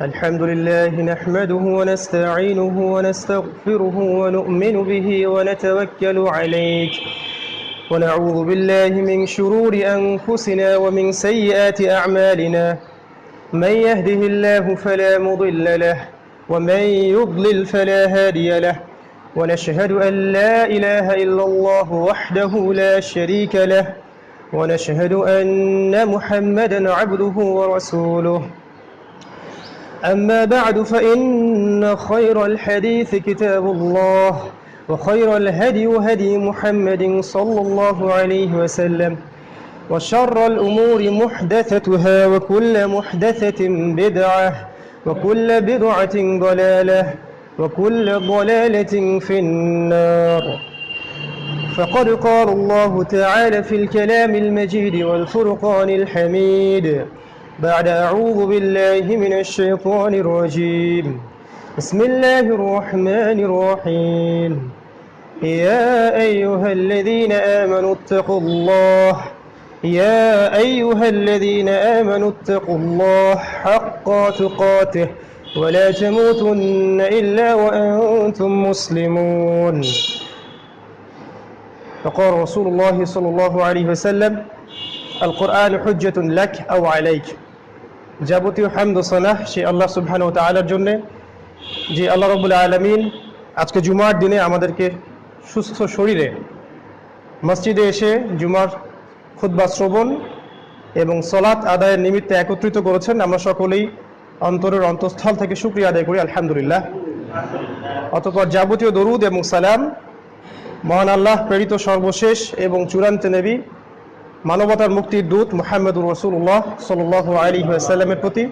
الحمد لله نحمده ونستعينه ونستغفره ونؤمن به ونتوكل عليه ونعوذ بالله من شرور أنفسنا ومن سيئات أعمالنا من يهده الله فلا مضل له ومن يضلل فلا هادي له ونشهد أن لا إله إلا الله وحده لا شريك له ونشهد أن محمدًا عبده ورسوله أما بعد فإن خير الحديث كتاب الله وخير الهدي هدي محمد صلى الله عليه وسلم وشر الأمور محدثتها وكل محدثة بدعة وكل بدعة ضلالة وكل ضلالة في النار فقد قال الله تعالى في الكلام المجيد والفرقان الحميد بعد أعوذ بالله من الشيطان الرجيم بسم الله الرحمن الرحيم يا أيها الذين آمنوا اتقوا الله يا أيها الذين آمنوا اتقوا الله حق تقاته ولا تموتن إلا وأنتم مسلمون فقال رسول الله صلى الله عليه وسلم القرآن حجة لك أو عليك যাবতীয় হামদ ও সানাহ সেই আল্লাহ সুবহানাহু ওয়া তাআলার জন্য, যে আল্লাহ রাব্বুল আলামিন আজকে জুমার দিনে আমাদেরকে সুস্থ শরীরে মসজিদে এসে জুমার খুতবা শ্রবণ এবং সালাত আদায়ের নিমিত্তে একত্রিত করেছেন। আমরা সকলেই অন্তরের অন্তঃস্থল থেকে শুকরিয়া আদায় করি আলহামদুলিল্লাহ। অতঃপর যাবতীয় দরুদ এবং সালাম মহান আল্লাহ প্রেরিত সর্বশেষ এবং চূড়ান্ত নবী মানবতার মুক্তির দূত মুহাম্মদুর রাসূলুল্লাহ সাল্লাল্লাহু আলাইহি ওয়াসাল্লামের প্রতি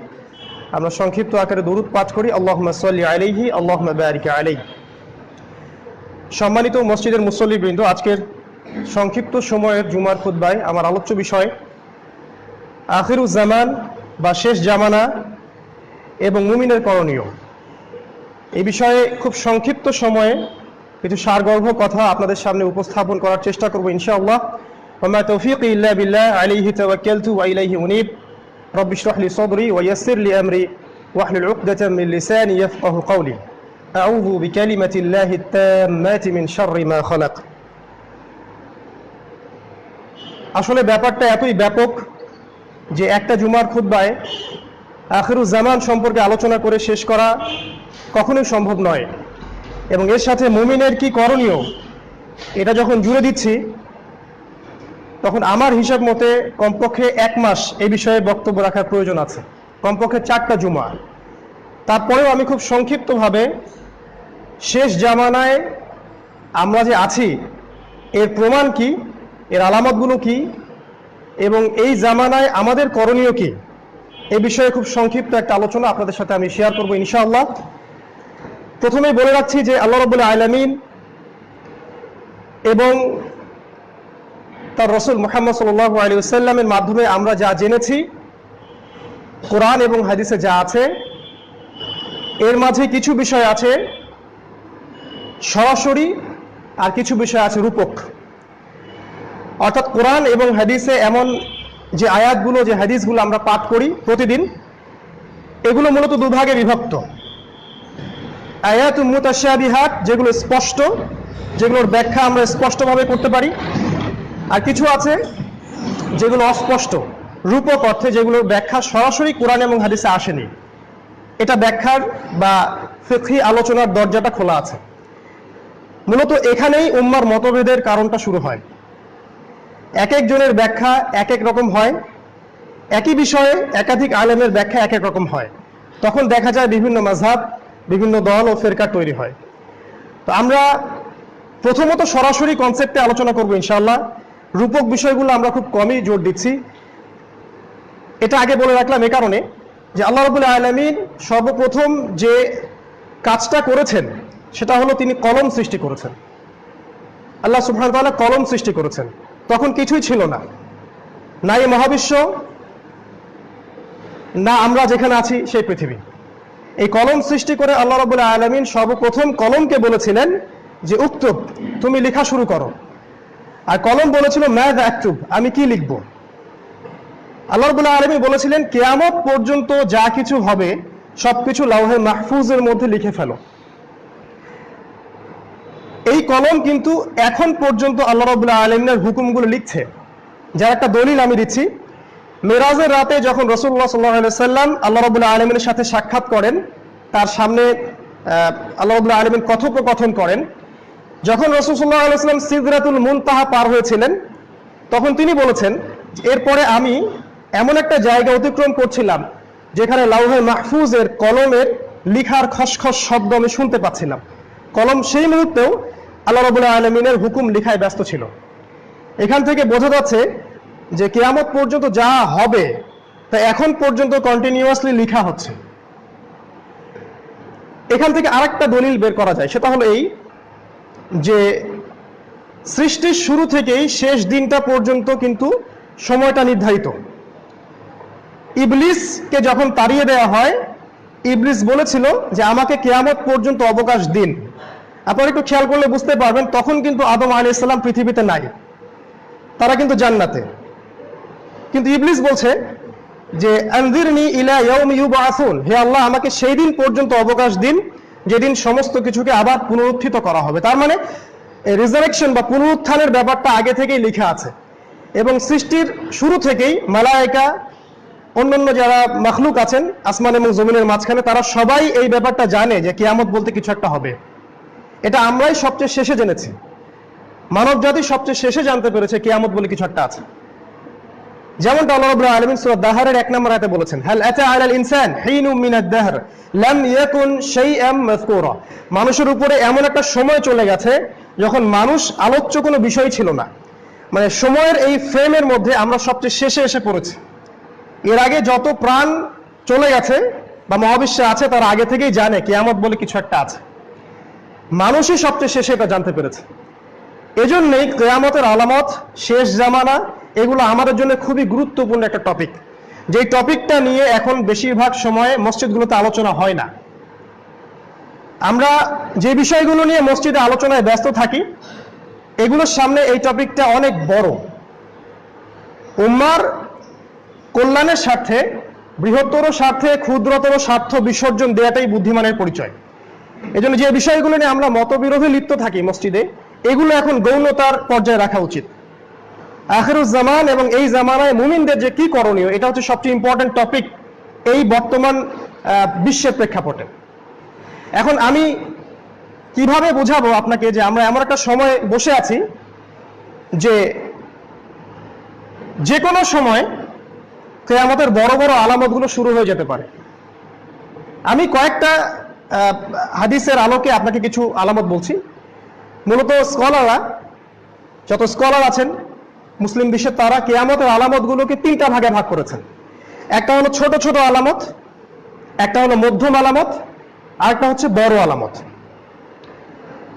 আমরা সংক্ষিপ্ত আকারে দরুদ পাঠ করি। আল্লাহুম্মা সাল্লি আলাইহি আল্লাহুম্মা বারিক আলাইহি। সম্মানিত মসজিদের মুসল্লিবৃন্দ, আজকের সংক্ষিপ্ত সময়ের জুমার খুতবায় আমার আলোচ্য বিষয় আখিরুজ জামান বা শেষ জামানা এবং মুমিনের করণীয়। এই বিষয়ে খুব সংক্ষিপ্ত সময়ে কিছু সারগর্ভ কথা আপনাদের সামনে উপস্থাপন করার চেষ্টা করব ইনশাআল্লাহ। وما توفيقي إلا بالله عليه توكلت وإليه أنيب رب اشرح لي صدري ويسر لي أمري واحلل عقدة من لساني يفقه قولي أعوذ بكلمة الله التامات من شر ما خلق। আসলে ব্যাপারটা এতই ব্যাপক যে একটা জুমার খুতবায় আখিরুজ জামান সম্পর্কে আলোচনা করে শেষ করা কখনোই সম্ভব নয়, এবং এর সাথে মুমিনের কি করণীয় এটা যখন জুড়ে দিচ্ছি তখন আমার হিসাব মতে কমপক্ষে 1 মাস এই বিষয়ে বক্তব্য রাখার প্রয়োজন আছে, কমপক্ষে 4টা জুমা। তারপরেও আমি খুব সংক্ষিপ্তভাবে শেষ জামানায় আমরা যে আছি এর প্রমাণ কি, এর আলামতগুলো কি এবং এই জামানায় আমাদের করণীয় কি, এই বিষয়ে খুব সংক্ষিপ্ত একটা আলোচনা আপনাদের সাথে আমি শেয়ার করব ইনশাআল্লাহ। প্রথমেই বলে রাখছি যে আল্লাহ রাব্বুল আলামিন এবং তার রাসূল মুহাম্মদ সাল্লাল্লাহু আলাইহি ওয়াসাল্লামের মাধ্যমে আমরা যা জেনেছি, কোরআন এবং হাদিসে যা আছে, এর মাঝে কিছু বিষয় আছে সরাসরি আর কিছু বিষয় আছে রূপক। অর্থাৎ কোরআন এবং হাদিসে এমন যে আয়াতগুলো, যে হাদিসগুলো আমরা পাঠ করি প্রতিদিন, এগুলো মূলত দুভাগে বিভক্ত। আয়াতুম মুতাশাবিহাত, যেগুলো স্পষ্ট, যেগুলোর ব্যাখ্যা আমরা স্পষ্টভাবে করতে পারি, আর কিছু আছে যেগুলো অস্পষ্ট রূপক অর্থে, যেগুলোর ব্যাখ্যা সরাসরি কোরআন এবং হাদিসে আসেনি। এটা ব্যাখ্যার বা ফিকহি আলোচনার দরজাটা খোলা আছে। মূলত এখানেই উম্মার মতভেদের কারণটা শুরু হয়। এক একজনের ব্যাখ্যা এক এক রকম হয়, একই বিষয়ে একাধিক আলেমের ব্যাখ্যা এক এক রকম হয়, তখন দেখা যায় বিভিন্ন মাযহাব, বিভিন্ন দল ও ফেরকা তৈরি হয়। তো আমরা প্রথমত সরাসরি কনসেপ্টে আলোচনা করব ইনশাআল্লাহ। রূপক বিষয়গুলো আমরা খুব কমই জোর দিচ্ছি। এটা আগে বলে রাখলাম এ কারণে যে আল্লাহ রাব্বুল আলামিন সর্বপ্রথম যে কাজটা করেছেন সেটা হলো তিনি কলম সৃষ্টি করেছেন। আল্লাহ সুবহানাহু ওয়া তাআলা কলম সৃষ্টি করেছেন। তখন কিছুই ছিল না, না এই মহাবিশ্ব, না আমরা যেখানে আছি সেই পৃথিবী। এই কলম সৃষ্টি করে আল্লাহ রাব্বুল আলামিন সর্বপ্রথম কলমকে বলেছিলেন যে উক্তুব, তুমি লেখা শুরু করো। আর কলম বলেছিল মাযা আকতুব, আমি কি লিখব। আল্লাহ রাব্বুল আলামিন বলেছিলেন কিয়ামত পর্যন্ত যা কিছু হবে সবকিছু লাউহে মাহফুজের মধ্যে লিখে ফেলো। এই কলম কিন্তু এখন পর্যন্ত আল্লাহ রাব্বুল আলামিনের হুকুমগুলো লিখছে। যার একটা দলিল আমি দিচ্ছি, মেরাজের রাতে যখন রাসূলুল্লাহ সাল্লাল্লাহু আলাইহি ওয়াসাল্লাম আল্লাহ রাব্বুল আলামিনের সাথে সাক্ষাৎ করেন, তার সামনে আল্লাহ রাব্বুল আলামিন কথোপকথন করেন, যখন রাসূল সাল্লাল্লাহু আলাইহি ওয়াসাল্লাম সিদরাতুল মুনতাহা পার হয়েছিলেন, তখন তিনি বলেছেন, এরপরে আমি এমন একটা জায়গা অতিক্রম করছিলাম যেখানে লাউহে মাহফুজের কলমের লিখার খসখস শব্দ আমি শুনতে পাচ্ছিলাম। কলম সেই মুহূর্তেও আল্লাহ রাব্বুল আলামিনের হুকুম লিখায় ব্যস্ত ছিল। এখান থেকে বোঝা যাচ্ছে যে কিয়ামত পর্যন্ত যা হবে তা এখন পর্যন্ত কন্টিনিউয়াসলি লিখা হচ্ছে। এখান থেকে আরেকটা দলিল বের করা যায়, সেটা হলো এই যে সৃষ্টির শুরু থেকেই শেষ দিনটা পর্যন্ত কিন্তু সময়টা নির্ধারিত। ইবলিসকে যখন তাড়িয়ে দেওয়া হয়, ইবলিস বলেছিল যে আমাকে কিয়ামত পর্যন্ত অবকাশ দিন। আপনারা একটু খেয়াল করলে বুঝতে পারবেন, তখন কিন্তু আদম আলাইহিস সালাম পৃথিবীতে নাই, তারা কিন্তু জান্নাতে। কিন্তু ইবলিস বলছে যে আনজিরনি ইলা ইয়াউমি ইউবআসুন, হে আল্লাহ আমাকে সেই দিন পর্যন্ত অবকাশ দিন যেদিন সমস্ত কিছুকে আবার পুনরুত্থিত করা হবে। তার মানে রিজারেকশন বা পুনরুত্থানের ব্যাপারটা আগে থেকেই লেখা আছে, এবং সৃষ্টির শুরু থেকেই মালায়েকা, অন্যান্য যারা মাখলুক আছেন আসমান এবং জমিনের মাঝখানে, তারা সবাই এই ব্যাপারটা জানে যে কিয়ামত বলতে কিছু একটা হবে। এটা আমরাই সবচেয়ে শেষে জেনেছি, মানব জাতি সবচেয়ে শেষে জানতে পেরেছে কিয়ামত বলে কিছু একটা আছে। যেমনটা আল্লাহ রাব্বুল আলামিন সূরা দাহরের 1 নম্বর আয়াতে বলেছেন, হাল আতা আলাল ইনসান হিনুম মিনাদ দাহর লাম ইয়াকুন শাইআম মাযকুরা, মানুষের উপরে এমন একটা সময় চলে গেছে যখন মানুষ আলোচ্য কোনো বিষয় ছিল না। মানে সময়ের এই ফ্রেমের মধ্যে আমরা সবচেয়ে শেষে এসে পড়েছি। এর আগে যত প্রাণ চলে গেছে বা মহাবিশ্বে আছে, তারা আগে থেকেই জানে কিয়ামত বলে কিছু একটা আছে। মানুষই সবচেয়ে শেষে এটা জানতে পেরেছে। এজন্যই কিয়ামতের আলামত, শেষ জামানা, এগুলো আমাদের জন্য খুবই গুরুত্বপূর্ণ একটা টপিক, যেই টপিকটা নিয়ে এখন বেশিরভাগ সময়ে মসজিদগুলোতে আলোচনা হয় না। আমরা যে বিষয়গুলো নিয়ে মসজিদে আলোচনায় ব্যস্ত থাকি, এগুলোর সামনে এই টপিকটা অনেক বড়। উম্মার কল্যাণের স্বার্থে, বৃহত্তর স্বার্থে ক্ষুদ্রতর স্বার্থ বিসর্জন দেওয়াটাই বুদ্ধিমানের পরিচয়। এজন্য যে বিষয়গুলো নিয়ে আমরা মতবিরোধে লিপ্ত থাকি মসজিদে, এগুলো এখন গৌণতার পর্যায়ে রাখা উচিত। আখিরুজ জামান এবং এই জামানায় মুমিনদের যে কি করণীয়, এটা হচ্ছে সবচেয়ে ইম্পর্টেন্ট টপিক এই বর্তমান বিশ্বের প্রেক্ষাপটে। এখন আমি কিভাবে বোঝাবো আপনাকে যে আমরা এমন একটা সময় বসে আছি যে কোনো সময় কিয়ামতের বড় বড় আলামতগুলো শুরু হয়ে যেতে পারে। আমি কয়েকটা হাদিসের আলোকে আপনাকে কিছু আলামত বলছি। মূলত স্কলাররা, যত স্কলার আছেন মুসলিম বিশ্বে, তারা কিয়ামতের আলামতগুলোকে 3টা ভাগে ভাগ করেছেন। একটা হলো ছোট ছোট আলামত, একটা হলো মধ্যম আলামত, আরেকটা হচ্ছে বড় আলামত।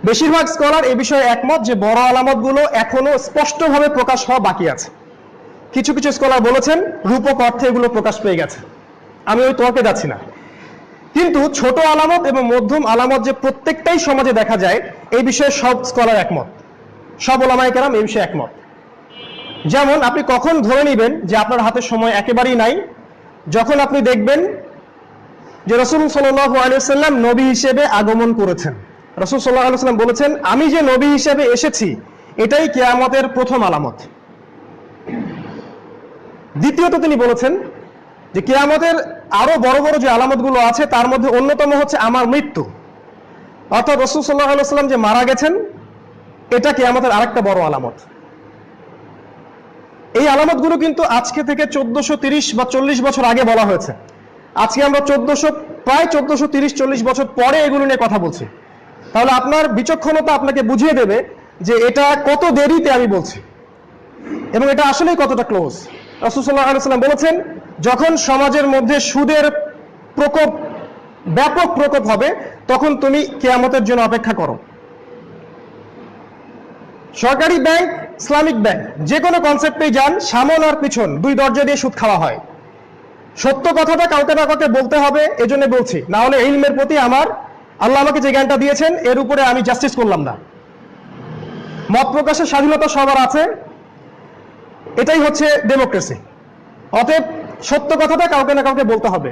বেশিরভাগ স্কলার এই বিষয়ে একমত যে বড় আলামতগুলো এখনো স্পষ্টভাবে প্রকাশ হওয়া বাকি আছে। কিছু কিছু স্কলার বলেছেন রূপক অর্থে এগুলো প্রকাশ পেয়ে গেছে। আমি ওই তর্কে যাচ্ছি না, কিন্তু ছোট আলামত এবং মধ্যম আলামত যে প্রত্যেকটাই সমাজে দেখা যায়, এই বিষয়ে সব স্কলার একমত, সব উলামায়ে কেরাম এই বিষয়ে একমত। যেমন আপনি কখন ধরে নেবেন যে আপনার হাতে সময় একেবারেই নাই, যখন আপনি দেখবেন যে রাসূল সাল্লাল্লাহু আলাইহি ওয়াসাল্লাম নবী হিসেবে আগমন করেছেন। রাসূল সাল্লাল্লাহু আলাইহি ওয়াসাল্লাম বলেছেন, আমি যে নবী হিসেবে এসেছি এটাই কিয়ামতের প্রথম আলামত। দ্বিতীয়ত তিনি বলেছেন যে কিয়ামতের আরো বড় বড় যে আলামতগুলো আছে তার মধ্যে অন্যতম হচ্ছে আমার মৃত্যু। অর্থাৎ রাসূল সাল্লাল্লাহু আলাইহি ওয়াসাল্লাম যে মারা গেছেন, এটা কিয়ামতের আরেকটা বড় আলামত। এই আলামতগুলো কিন্তু আজকে থেকে 1430 বা 40 বছর আগে বলা হয়েছে। আজকে আমরা প্রায় 1430-40 বছর পরে এগুলো নিয়ে কথা বলছি। তাহলে আপনার বিচক্ষণতা আপনাকে বুঝিয়ে দেবে যে এটা কত দেরিতে আমি বলছি এবং এটা আসলেই কতটা ক্লোজ। রাসূল সাল্লাল্লাহু আলাইহি ওয়াসাল্লাম বলেছেন, যখন সমাজের মধ্যে সুদের প্রকোপ, ব্যাপক প্রকোপ হবে, তখন তুমি কিয়ামতের জন্য অপেক্ষা করো। সরকারি ব্যাংক, ইসলামিক ব্যাংক, যে কোনো কনসেপ্টেই যান, সামন আর পিছন 2 দরজা দিয়ে সুদ খাওয়া হয়। সত্য কথাটা কাউকে না কাউকে বলতে হবে, এজন্য বলছি, না হলে ইলমের প্রতি আল্লাহ আমাকে যে জ্ঞানটা দিয়েছেন এর উপরে আমি জাস্টিস করলাম না। মত প্রকাশের স্বাধীনতা সবার আছে, এটাই হচ্ছে ডেমোক্রেসি। অতএব সত্য কথাটা কাউকে না কাউকে বলতে হবে।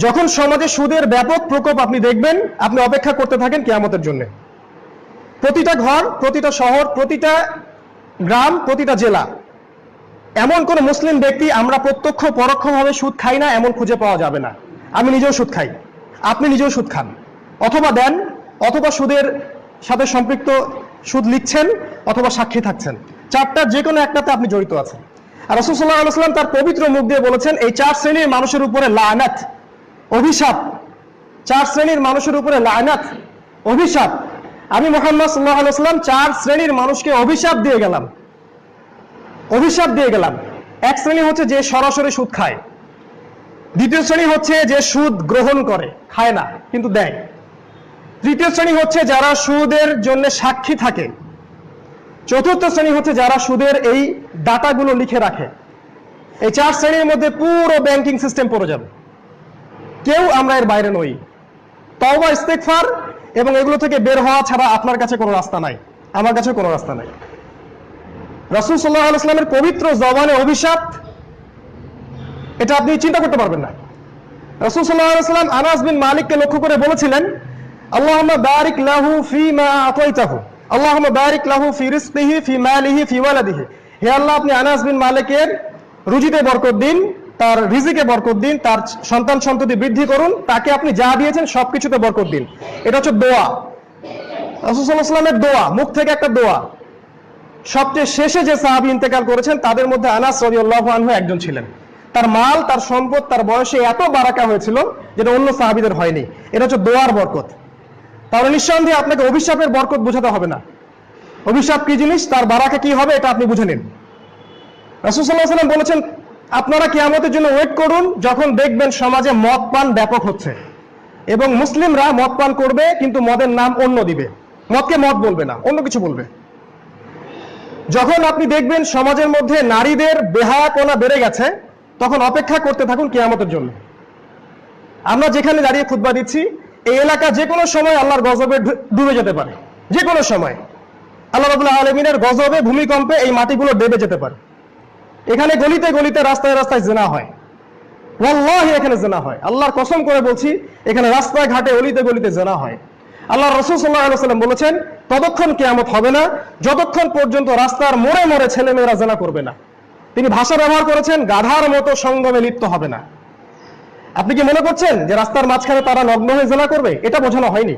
যখন সমাজে সুদের ব্যাপক প্রকোপ আপনি দেখবেন, আপনি অপেক্ষা করতে থাকেন কিয়ামতের জন্য। প্রতিটা ঘর, প্রতিটা শহর, প্রতিটা গ্রাম, প্রতিটা জেলা, এমন কোন মুসলিম ব্যক্তি আমরা প্রত্যক্ষ পরোক্ষভাবে সুদ খাই না এমন খুঁজে পাওয়া যাবে না। আমি নিজেও সুদ খাই, আপনি নিজেও সুদ খান, অথবা দেন, অথবা সুদের সাথে সম্পৃক্ত সুদ লিখছেন, অথবা সাক্ষী থাকছেন। চারটার যে কোনো একটাতে আপনি জড়িত আছেন। আর রাসূল সাল্লাল্লাহু আলাইহি ওয়াসাল্লাম তার পবিত্র মুখ দিয়ে বলেছেন, এই চার শ্রেণীর মানুষের উপরে লানাত, অভিশাপ। চার শ্রেণীর মানুষের উপরে লানাত, অভিশাপ। আমি মুহাম্মদ সাল্লাল্লাহু আলাইহি ওয়াসাল্লাম চার শ্রেণীর মানুষকে অভিশাপ দিয়ে গেলাম, অভিশাপ দিয়ে গেলাম। এক শ্রেণী হচ্ছে যে সরাসরি সুদ খায়, দ্বিতীয় শ্রেণী হচ্ছে যে সুদ গ্রহণ করে, খায় না কিন্তু দেয়, তৃতীয় শ্রেণী হচ্ছে যারা সুদের জন্য সাক্ষী থাকে, চতুর্থ শ্রেণী হচ্ছে যারা সুদের এই ডাটাগুলো লিখে রাখে। এই চার শ্রেণীর মধ্যে পুরো ব্যাংকিং সিস্টেম পড়ে যাবে, কেউ আমরা এর বাইরে নই। তওবা, ইস্তেগফার এবং এগুলো থেকে বের হওয়া ছাড়া আপনার কাছে কোনো রাস্তা নাই, আমার কাছে কোনো রাস্তা নাই। রাসূল সাল্লাল্লাহু আলাইহি ওয়াসাল্লামের পবিত্র জবানে অভিশাপ, এটা আপনি চিন্তা করতে পারবেন না। রাসূল সাল্লাল্লাহু আলাইহি ওয়াসাল্লাম আনাস বিন মালিককে লক্ষ্য করে বলেছিলেন, আল্লাহুম্মা বারিক লাহু ফীমা আতাইতাহু, আল্লাহুম্মা বারিক লাহু ফি রিজকিহি ফি মালিহি ফি ওয়ালাদিহি। হে আল্লাহ, আপনি আনাস বিন মালিকের রুজিতে বরকত দিন, তার রিজিকে বরকত দিন, তার সন্তান সন্ততি বৃদ্ধি করুন, তাকে আপনি যা দিয়েছেন সবকিছুতে বরকত দিন। এটা হচ্ছে দোয়া, রাসূল সাল্লাল্লাহু আলাইহি ওয়াসাল্লামের দোয়া, মুখ থেকে একটা দোয়া। সবচেয়ে শেষে যে সাহাবী ইন্তেকাল করেছেন তাদের মধ্যে আনাস রাদিয়াল্লাহু আনহু একজন ছিলেন। তার মাল, তার সম্পদ, তার বয়সে এত বারাকা হয়েছিল যেটা অন্য সাহাবীদের হয়নি। এটা হচ্ছে দোয়ার বরকত। তাহলে নিঃসন্দেহে আপনাকে অভিশাপের বরকত বোঝাতে হবে না। অভিশাপ কি জিনিস, তার বারাকা কি হবে, এটা আপনি বুঝে নিন। রাসূল সাল্লাল্লাহু আলাইহি ওয়াসাল্লাম বলেছেন, আপনারা কিয়ামতের জন্য ওয়েট করুন যখন দেখবেন সমাজে মদ পান ব্যাপক হচ্ছে এবং মুসলিমরা মদ পান করবে কিন্তু মদের নাম অন্য দিবে, মদকে মদ বলবে না, অন্য কিছু বলবে। যখন আপনি দেখবেন সমাজের মধ্যে নারীদের বেহায়াপনা বেড়ে গেছে, তখন অপেক্ষা করতে থাকুন কিয়ামতের জন্য। আমরা যেখানে দাঁড়িয়ে খুতবা দিচ্ছি, এই এলাকা যে কোনো সময় আল্লাহর গজবে ডুবে যেতে পারে, যে কোনো সময় আল্লাহ রাব্বুল আলামিনের গজবে, ভূমিকম্পে এই মাটিগুলো ডুবে যেতে পারে। এখানে গলিতে গলিতে, রাস্তায় রাস্তায় জিনা হয়, ওয়াল্লাহি এখানে জিনা হয়, আল্লাহর কসম করে বলছি, এখানে রাস্তায় ঘাটে অলিতে গলিতে জিনা হয়। আল্লাহ রাসূল সাল্লাল্লাহু আলাইহি ওয়াসাল্লাম বলেছেন, ততক্ষণ কিয়ামত হবে না যতক্ষণ পর্যন্ত রাস্তার মোড়ে মোড়ে ছেলেমেয়েরা জিনা করবে না। তিনি ভাষা ব্যবহার করেছেন, গাধার মতো সঙ্গমে লিপ্ত হবে না। আপনি কি মনে করছেন যে রাস্তার মাঝখানে তারা নগ্ন হয়ে জিনা করবে? এটা বোঝানো হয়নি,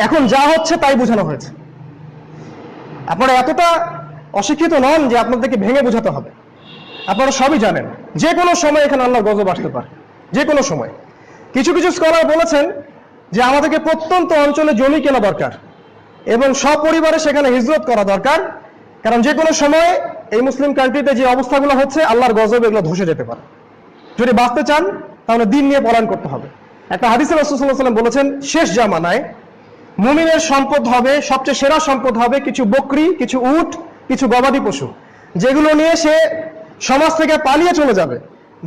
এখন যা হচ্ছে তাই বোঝানো হয়েছে। আপনারা এতটা অশিক্ষিত নন যে আপনাদেরকে ভেঙে বোঝাতে হবে। আপনারা সবই জানেন, যে কোনো সময় এখানে আল্লাহর গজব আসতে পারে, যে কোনো সময়। কিছু কিছু স্কলার বলেছেন যে আমাদেরকে প্রত্যন্ত অঞ্চলে জমি কেনা দরকার এবং সপরিবারে সেখানে হিজরত করা দরকার, কারণ যে কোনো সময় এই মুসলিম কান্ট্রিতে যে অবস্থাগুলো হচ্ছে, আল্লাহর গজব এগুলো ধসে যেতে পারে। যদি বাঁচতে চান তাহলে দিন নিয়ে পলায়ন করতে হবে। একটা হাদিসে রাসূল সাল্লাল্লাহু আলাইহি ওয়াসাল্লাম বলেছেন, শেষ জামানায় মুমিনের সম্পদ হবে, সবচেয়ে সেরা সম্পদ হবে কিছু বকরি, কিছু উট, কিছু গবাদি পশু, যেগুলো নিয়ে সে সমাজ থেকে পালিয়ে চলে যাবে,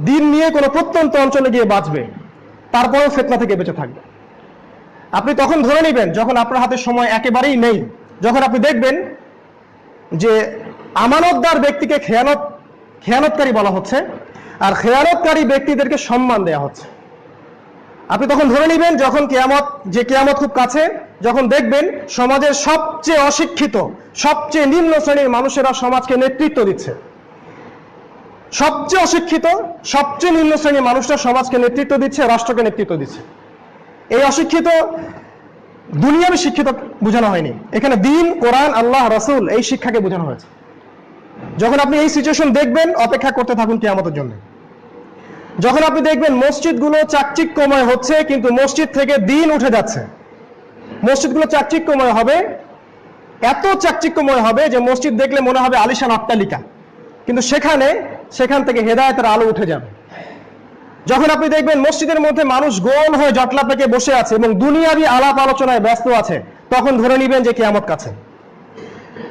দিন নিয়ে কোনো প্রত্যন্ত অঞ্চলে গিয়ে বাঁচবে, তারপরেও ফিতনা থেকে বেঁচে থাকবে। আপনি তখন ধরে নেবেন যখন আপনার হাতে সময় একেবারেই নেই, যখন আপনি দেখবেন যে আমানতদার ব্যক্তিকে খেয়ানতকারী বলা হচ্ছে আর খেয়ানতকারী ব্যক্তিদেরকে সম্মান দেওয়া হচ্ছে। আপনি তখন ধরে নেবেন যখন কিয়ামত খুব কাছে, যখন দেখবেন সমাজের সবচেয়ে অশিক্ষিত, সবচেয়ে নিম্ন শ্রেণীর মানুষেরা সমাজকে নেতৃত্ব দিচ্ছে। সবচেয়ে অশিক্ষিত, সবচেয়ে নিম্ন শ্রেণীর মানুষরা সমাজকে নেতৃত্ব দিচ্ছে, রাষ্ট্রকে নেতৃত্ব দিচ্ছে। এই অশিক্ষিত দুনিয়াবী শিক্ষিত বোঝানো হয়নি, এখানে দিন, কোরআন, আল্লাহ, রাসূল এই শিক্ষাকে বোঝানো হয়েছে। যখন আপনি এই সিচুয়েশন দেখবেন, অপেক্ষা করতে থাকুন কিয়ামতের জন্য। যখন আপনি দেখবেন মসজিদগুলো চাকচিক্যময় হচ্ছে কিন্তু মসজিদ থেকে দিন উঠে যাচ্ছে, মসজিদগুলো চাকচিক্যময় হবে, এত চাকচিক্যময় হবে যে মসজিদ দেখলে মনে হবে আলিশান অট্টালিকা, কিন্তু সেখান থেকে হেদায়েতের আলো উঠে যাবে। যখন আপনি দেখবেন মসজিদের মধ্যে মানুষ গোল হয়ে জটলা পেকে বসে আছে এবং দুনিয়াবি আলাপ আলোচনায় ব্যস্ত আছে, তখন ধরে নেবেন যে কিয়ামত কাছে।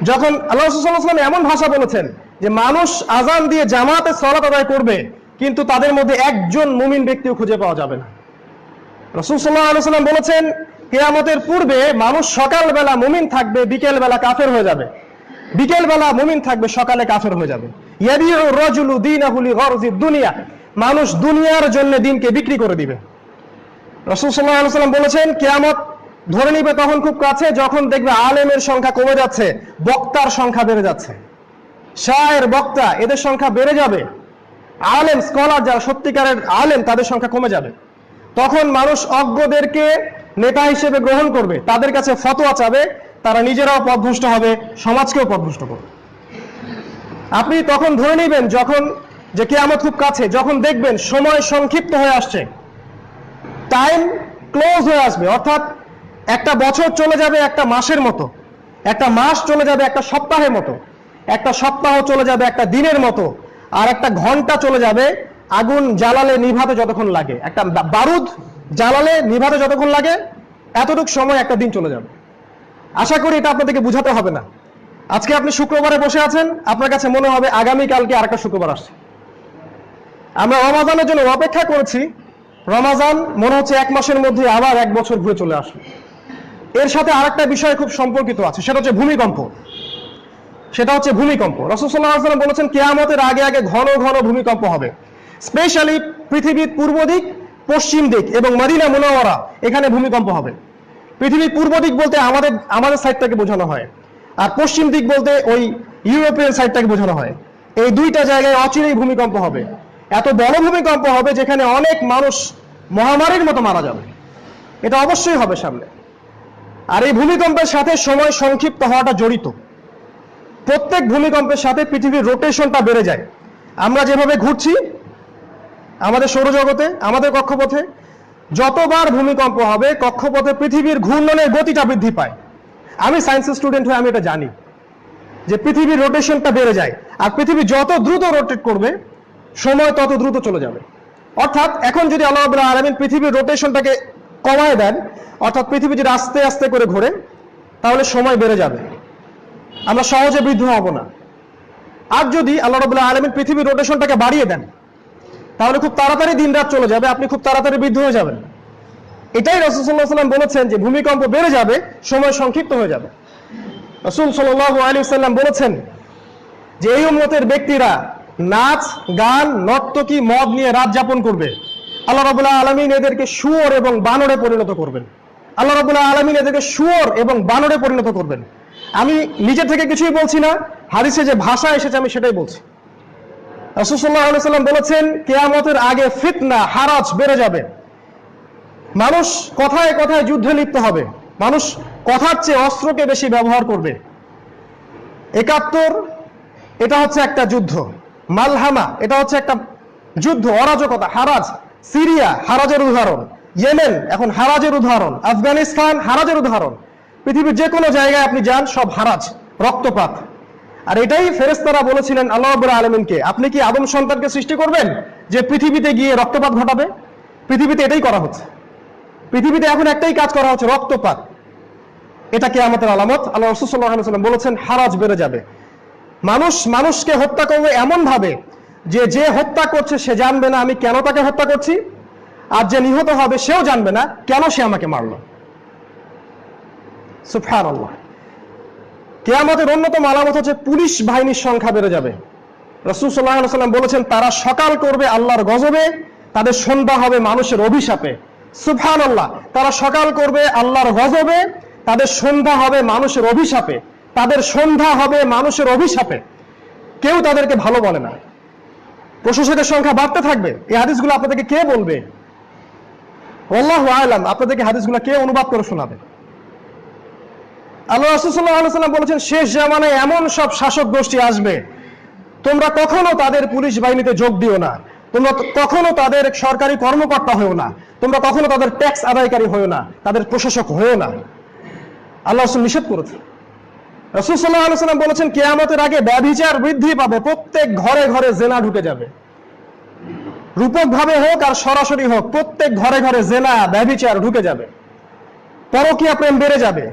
যখন আল্লাহ রাসূল সাল্লাল্লাহু আলাইহি ওয়াসাল্লাম এমন ভাষা বলেছেন যে মানুষ আযান দিয়ে জামাতে সালাত আদায় করবে কিন্তু তাদের মধ্যে একজন মুমিন ব্যক্তিও খুঁজে পাওয়া যাবে না। রাসূল সাল্লাল্লাহু আলাইহি ওয়াসাল্লাম বলেছেন, কিয়ামতের পূর্বে মানুষ সকালবেলা মুমিন থাকবে, বিকেল বেলা কাফের হয়ে যাবে, বিকেল বেলা মুমিন থাকবে, সকালে কাফের হয়ে যাবে। ইয়াবিউ রাজুলু দীনাহু লিগরজিদ দুনিয়া, মানুষ দুনিয়ার জন্য দিনকে বিক্রি করে দিবে। রাসূল সাল্লাল্লাহু আলাইহি ওয়াসাল্লাম বলেছেন কিয়ামত ধরে নিবে তখন খুব কাছে যখন দেখবে আলেমের সংখ্যা কমে যাচ্ছে, বক্তার সংখ্যা বেড়ে যাচ্ছে। শায়ের, বক্তা এদের সংখ্যা বেড়ে যাবে, আলেম স্কলার যারা সত্যিকারের আলেম তাদের সংখ্যা কমে যাবে। তখন মানুষ অজ্ঞদেরকে নেতা হিসেবে গ্রহণ করবে, তাদের কাছে ফতোয়া চাবে, তারা নিজেরাও পথভ্রষ্ট হবে, সমাজকেও পথভ্রষ্ট করবে। আপনি তখন ধরে নেবেন যখন যে কিয়ামত খুব কাছে, যখন দেখবেন সময় সংক্ষিপ্ত হয়ে আসছে, টাইম ক্লোজ হয়ে আসবে, অর্থাৎ একটা বছর চলে যাবে একটা মাসের মতো, একটা মাস চলে যাবে একটা সপ্তাহের মতো, একটা সপ্তাহ চলে যাবে একটা দিনের মতো, আর একটা ঘন্টা চলে যাবে আগুন জ্বালালে নিভাতে যতক্ষণ লাগে, একটা বারুদ জ্বালালে নিভাতে যতক্ষণ লাগে এতটুকু সময় একটা দিন চলে যাবে। আশা করি এটা আপনাদেরকে বুঝাতে হবে না। আজকে আপনি শুক্রবারে বসে আছেন, আপনার কাছে মনে হবে আগামীকালকে আরেকটা শুক্রবার আসছে। আমরা রমাজানের জন্য অপেক্ষা করেছি, রমাজান মনে হচ্ছে এক মাসের মধ্যে আবার এক বছর ঘুরে চলে আসবে। এর সাথে আরেকটা বিষয় খুব সম্পর্কিত আছে, সেটা হচ্ছে ভূমিকম্প। রাসূল সাল্লাল্লাহু আলাইহি ওয়াসাল্লাম বলেছেন কিয়ামতের আগে আগে ঘন ঘন ভূমিকম্প হবে, স্পেশালি পৃথিবীর পূর্ব দিক, পশ্চিম দিক এবং মদিনা মুনাওয়ারা, এখানে ভূমিকম্প হবে। পৃথিবীর পূর্ব দিক বলতে আমাদের সাইডটাকে বোঝানো হয়, আর পশ্চিম দিক বলতে ওই ইউরোপিয়ান সাইডটাকে বোঝানো হয়। এই দুইটা জায়গায় অচিরেই ভূমিকম্প হবে, এত বড় ভূমিকম্প হবে যেখানে অনেক মানুষ মহামারীর মতো মারা যাবে। এটা অবশ্যই হবে সামনে। আর এই ভূমিকম্পের সাথে সময় সংক্ষিপ্ত হওয়াটা জড়িত। প্রত্যেক ভূমিকম্পের সাথে পৃথিবীর রোটেশনটা বেড়ে যায়। আমরা যেভাবে ঘুরছি আমাদের সৌরজগতে, আমাদের কক্ষপথে, যতবার ভূমিকম্প হবে কক্ষপথে পৃথিবীর ঘূর্ণনের গতিটা বৃদ্ধি পায়। আমি সায়েন্সের স্টুডেন্ট হয়ে আমি এটা জানি যে পৃথিবীর রোটেশনটা বেড়ে যায়, আর পৃথিবী যত দ্রুত রোটেট করবে সময় তত দ্রুত চলে যাবে। অর্থাৎ এখন যদি আল্লাহ রাব্বুল আলামিন পৃথিবীর রোটেশনটাকে কমায় দেন, অর্থাৎ পৃথিবী যদি আস্তে আস্তে করে ঘোরে, তাহলে সময় বেড়ে যাবে, আমরা সহজে বৃদ্ধ হব না। আর যদি আল্লাহ রাব্বুল আলামিন পৃথিবীর রোটেশনটাকে বাড়িয়ে দেন, তাহলে খুব তাড়াতাড়ি দিন রাত চলে যাবে, আপনি খুব তাড়াতাড়ি বৃদ্ধ হয়ে যাবেন। এটাই রাসূল সাল্লাল্লাহু আলাইহি ওয়াসাল্লাম বলেছেন যে ভূমিকম্প বেড়ে যাবে, সময় সংক্ষিপ্ত হয়ে যাবে। রাসূল সাল্লাল্লাহু আলাইহি ওয়াসাল্লাম বলেছেন যে এই উম্মতের ব্যক্তিরা নাচ, গান, নর্তকী, মদ নিয়ে রাত যাপন করবে, আল্লাহ রাব্বুল আলামিন এদেরকে শুয়োর এবং বানরে পরিণত করবেন। আল্লাহ রাব্বুল আলামিন এদেরকে শুয়োর এবং বানরে পরিণত করবেন। আমি নিজে থেকে কিছুই বলছি না, হাদিসে যে ভাষা এসেছে আমি সেটাই বলছি। রাসূল সাল্লাল্লাহু আলাইহি ওয়াসাল্লাম বলেছেন কিয়ামতের আগে ফিতনা, হারাজ বেড়ে যাবে। মানুষ কথায় কথায় যুদ্ধে লিপ্ত হবে, মানুষ কথার চেয়ে অস্ত্রকে বেশি ব্যবহার করবে। ৭১ এটা হচ্ছে একটা যুদ্ধ, মালহামা এটা হচ্ছে একটা যুদ্ধ, অরাজকতা, হারাজ। সিরিয়া হারাজের উদাহরণ, ইয়েমেন এখন হারাজের উদাহরণ, আফগানিস্তান হারাজের উদাহরণ। পৃথিবীর যে কোনো জায়গায় আপনি যান সব হারাজ, রক্তপাত। আর এটাই ফেরেশতারা বলেছিলেন আল্লাহ রাব্বুল আলামিনকে, আপনি কি আদম সন্তানকে সৃষ্টি করবেন যে পৃথিবীতে গিয়ে রক্তপাত ঘটাবে? পৃথিবীতে এটাই করা হচ্ছে, পৃথিবীতে এখন একটাই কাজ করা হচ্ছে, রক্তপাত। এটা কিয়ামতের আলামত। আল্লাহ রাসূল সাল্লাল্লাহু আলাইহি ওয়াসাল্লাম বলেছেন হারাজ বেড়ে যাবে। মানুষ মানুষকে হত্যা করবে এমন ভাবে যে যে হত্যা করছে সে জানবে না আমি কেন তাকে হত্যা করছি, আর যে নিহত হবে সেও জানবে না কেন সে আমাকে মারলো। সুবহানাল্লাহ। কিয়ামতের অন্যতম আলামত হচ্ছে পুলিশ বাহিনীর সংখ্যা বেড়ে যাবে। রাসূল সাল্লাল্লাহু আলাইহি ওয়াসাল্লাম বলেছেন তারা সকাল করবে আল্লাহর গজবে, তাদের সন্ধ্যা হবে মানুষের অভিশাপে। সুবহানাল্লাহ। তারা সকাল করবে আল্লাহর গজবে, তাদের সন্ধ্যা হবে মানুষের অভিশাপে, তাদের সন্ধ্যা হবে মানুষের অভিশাপে। কেউ তাদেরকে ভালো বলে না। প্রশাসকের সংখ্যা বাড়তে থাকবে। এই হাদিসগুলো আপনাদেরকে কে বলবে? আল্লাহু আ'লাম। আপনাদেরকে হাদিসগুলো কে অনুবাদ করে শোনাবে? আল্লাহ রাসূল সাল্লাল্লাহু আলাইহি ওয়াসাল্লাম বলেছেন শেষ জামানায় এমন সব শাসক গোষ্ঠী আসবে, তোমরা কখনো তাদের পুলিশ বাহিনীতে যোগ দিও না, তোমরা কখনো তাদের সরকারি কর্মকর্তা হয়েও না, তোমরা কখনো তাদের ট্যাক্স আদায়কারী হয়েও না, তাদের প্রশাসক হয়েও না। আল্লাহ রাসূল নিষেধ করেছে। রাসূল সাল্লাল্লাহু আলাইহি ওয়াসাল্লাম বলেছেন কিয়ামতের আগে ব্যভিচার বৃদ্ধি পাবে, প্রত্যেক ঘরে ঘরে জেনা ঢুকে যাবে। রূপক ভাবে হোক আর সরাসরি হোক, প্রত্যেক ঘরে ঘরে জেনা, ব্যভিচার ঢুকে যাবে। পরকীয়া প্রেম বেড়ে যাবে।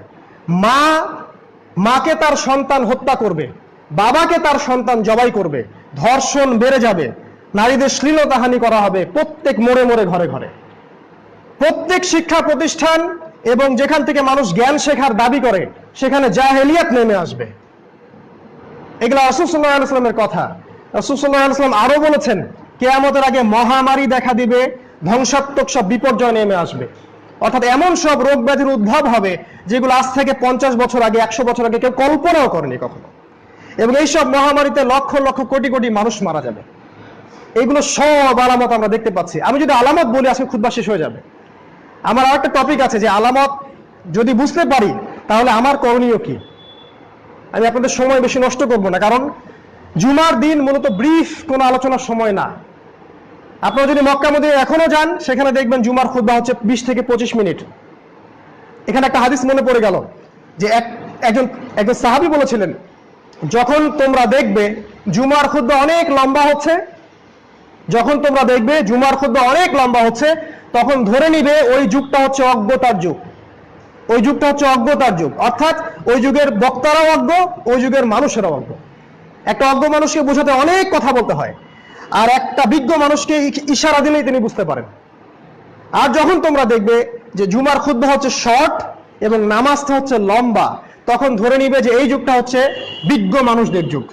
মাকে তার সন্তান হত্যা করবে, বাবাকে তার সন্তান জবাই করবে। ধর্ষণ বেড়ে যাবে, নারীদের শ্লীলতাহানি করা হবে প্রত্যেক মোড়ে মোড়ে, ঘরে ঘরে। প্রত্যেক শিক্ষা প্রতিষ্ঠান এবং যেখান থেকে মানুষ জ্ঞান শেখার দাবি করে সেখানে জাহেলিয়াত নেমে আসবে। এগুলা রাসূল সাল্লাল্লাহু আলাইহি ওয়াসাল্লামের কথা। রাসূল সাল্লাল্লাহু আলাইহি ওয়াসাল্লাম আরো বলেছেন কিয়ামতের আগে মহামারী দেখা দিবে, ধ্বংসাত্মক সব বিপর্যয় নেমে আসবে। অর্থাৎ এমন সব রোগ ব্যাধির উদ্ভব হবে যেগুলো আজ থেকে 50 বছর আগে, 100 বছর আগে কেউ কল্পনাও করেনি কখনো। এবং এইসব মহামারীতে লক্ষ লক্ষ কোটি কোটি মানুষ মারা যাবে। এগুলো সব আলামত আমরা দেখতে পাচ্ছি। আমি যদি আলামত বলি আজকে খুতবা শেষ হয়ে যাবে। আমার আর একটা টপিক আছে যে আলামত যদি বুঝতে পারি তাহলে আমার করণীয় কি। আমি আপনাদের সময় বেশি নষ্ট করব না, কারণ জুমার দিন মূলত ব্রিফ কোনো আলোচনার সময় না। আপনারা যদি মক্কা মদিনা এখনো যান, সেখানে দেখবেন জুমার খুতবা হচ্ছে 20 থেকে 25 মিনিট। এখানে একটা হাদিস মনে পড়ে গেল যে একজন সাহাবী বলেছিলেন, যখন তোমরা দেখবে জুমার খুতবা অনেক লম্বা হচ্ছে, যখন তোমরা দেখবে জুমার খুতবা অনেক লম্বা হচ্ছে, তখন ধরে নিবে ওই যুগটা হচ্ছে অজ্ঞতার যুগ। ওই যুগটা হচ্ছে অজ্ঞতার যুগ, অর্থাৎ ওই যুগের বক্তারাও অজ্ঞ, ওই যুগের মানুষেরাও অজ্ঞ। একটা অজ্ঞ মানুষকে বোঝাতে অনেক কথা বলতে হয়, আর একটা বিজ্ঞ মানুষকে ইশারা দিলেই তিনি বুঝতে পারেন। আর যখন তোমরা দেখবে যে জুমার খুতবা হচ্ছে শর্ট এবং নামাজটা হচ্ছে লম্বা, তখন ধরে নিবে যে এই যুগটা হচ্ছে বিজ্ঞ মানুষদের যুগ।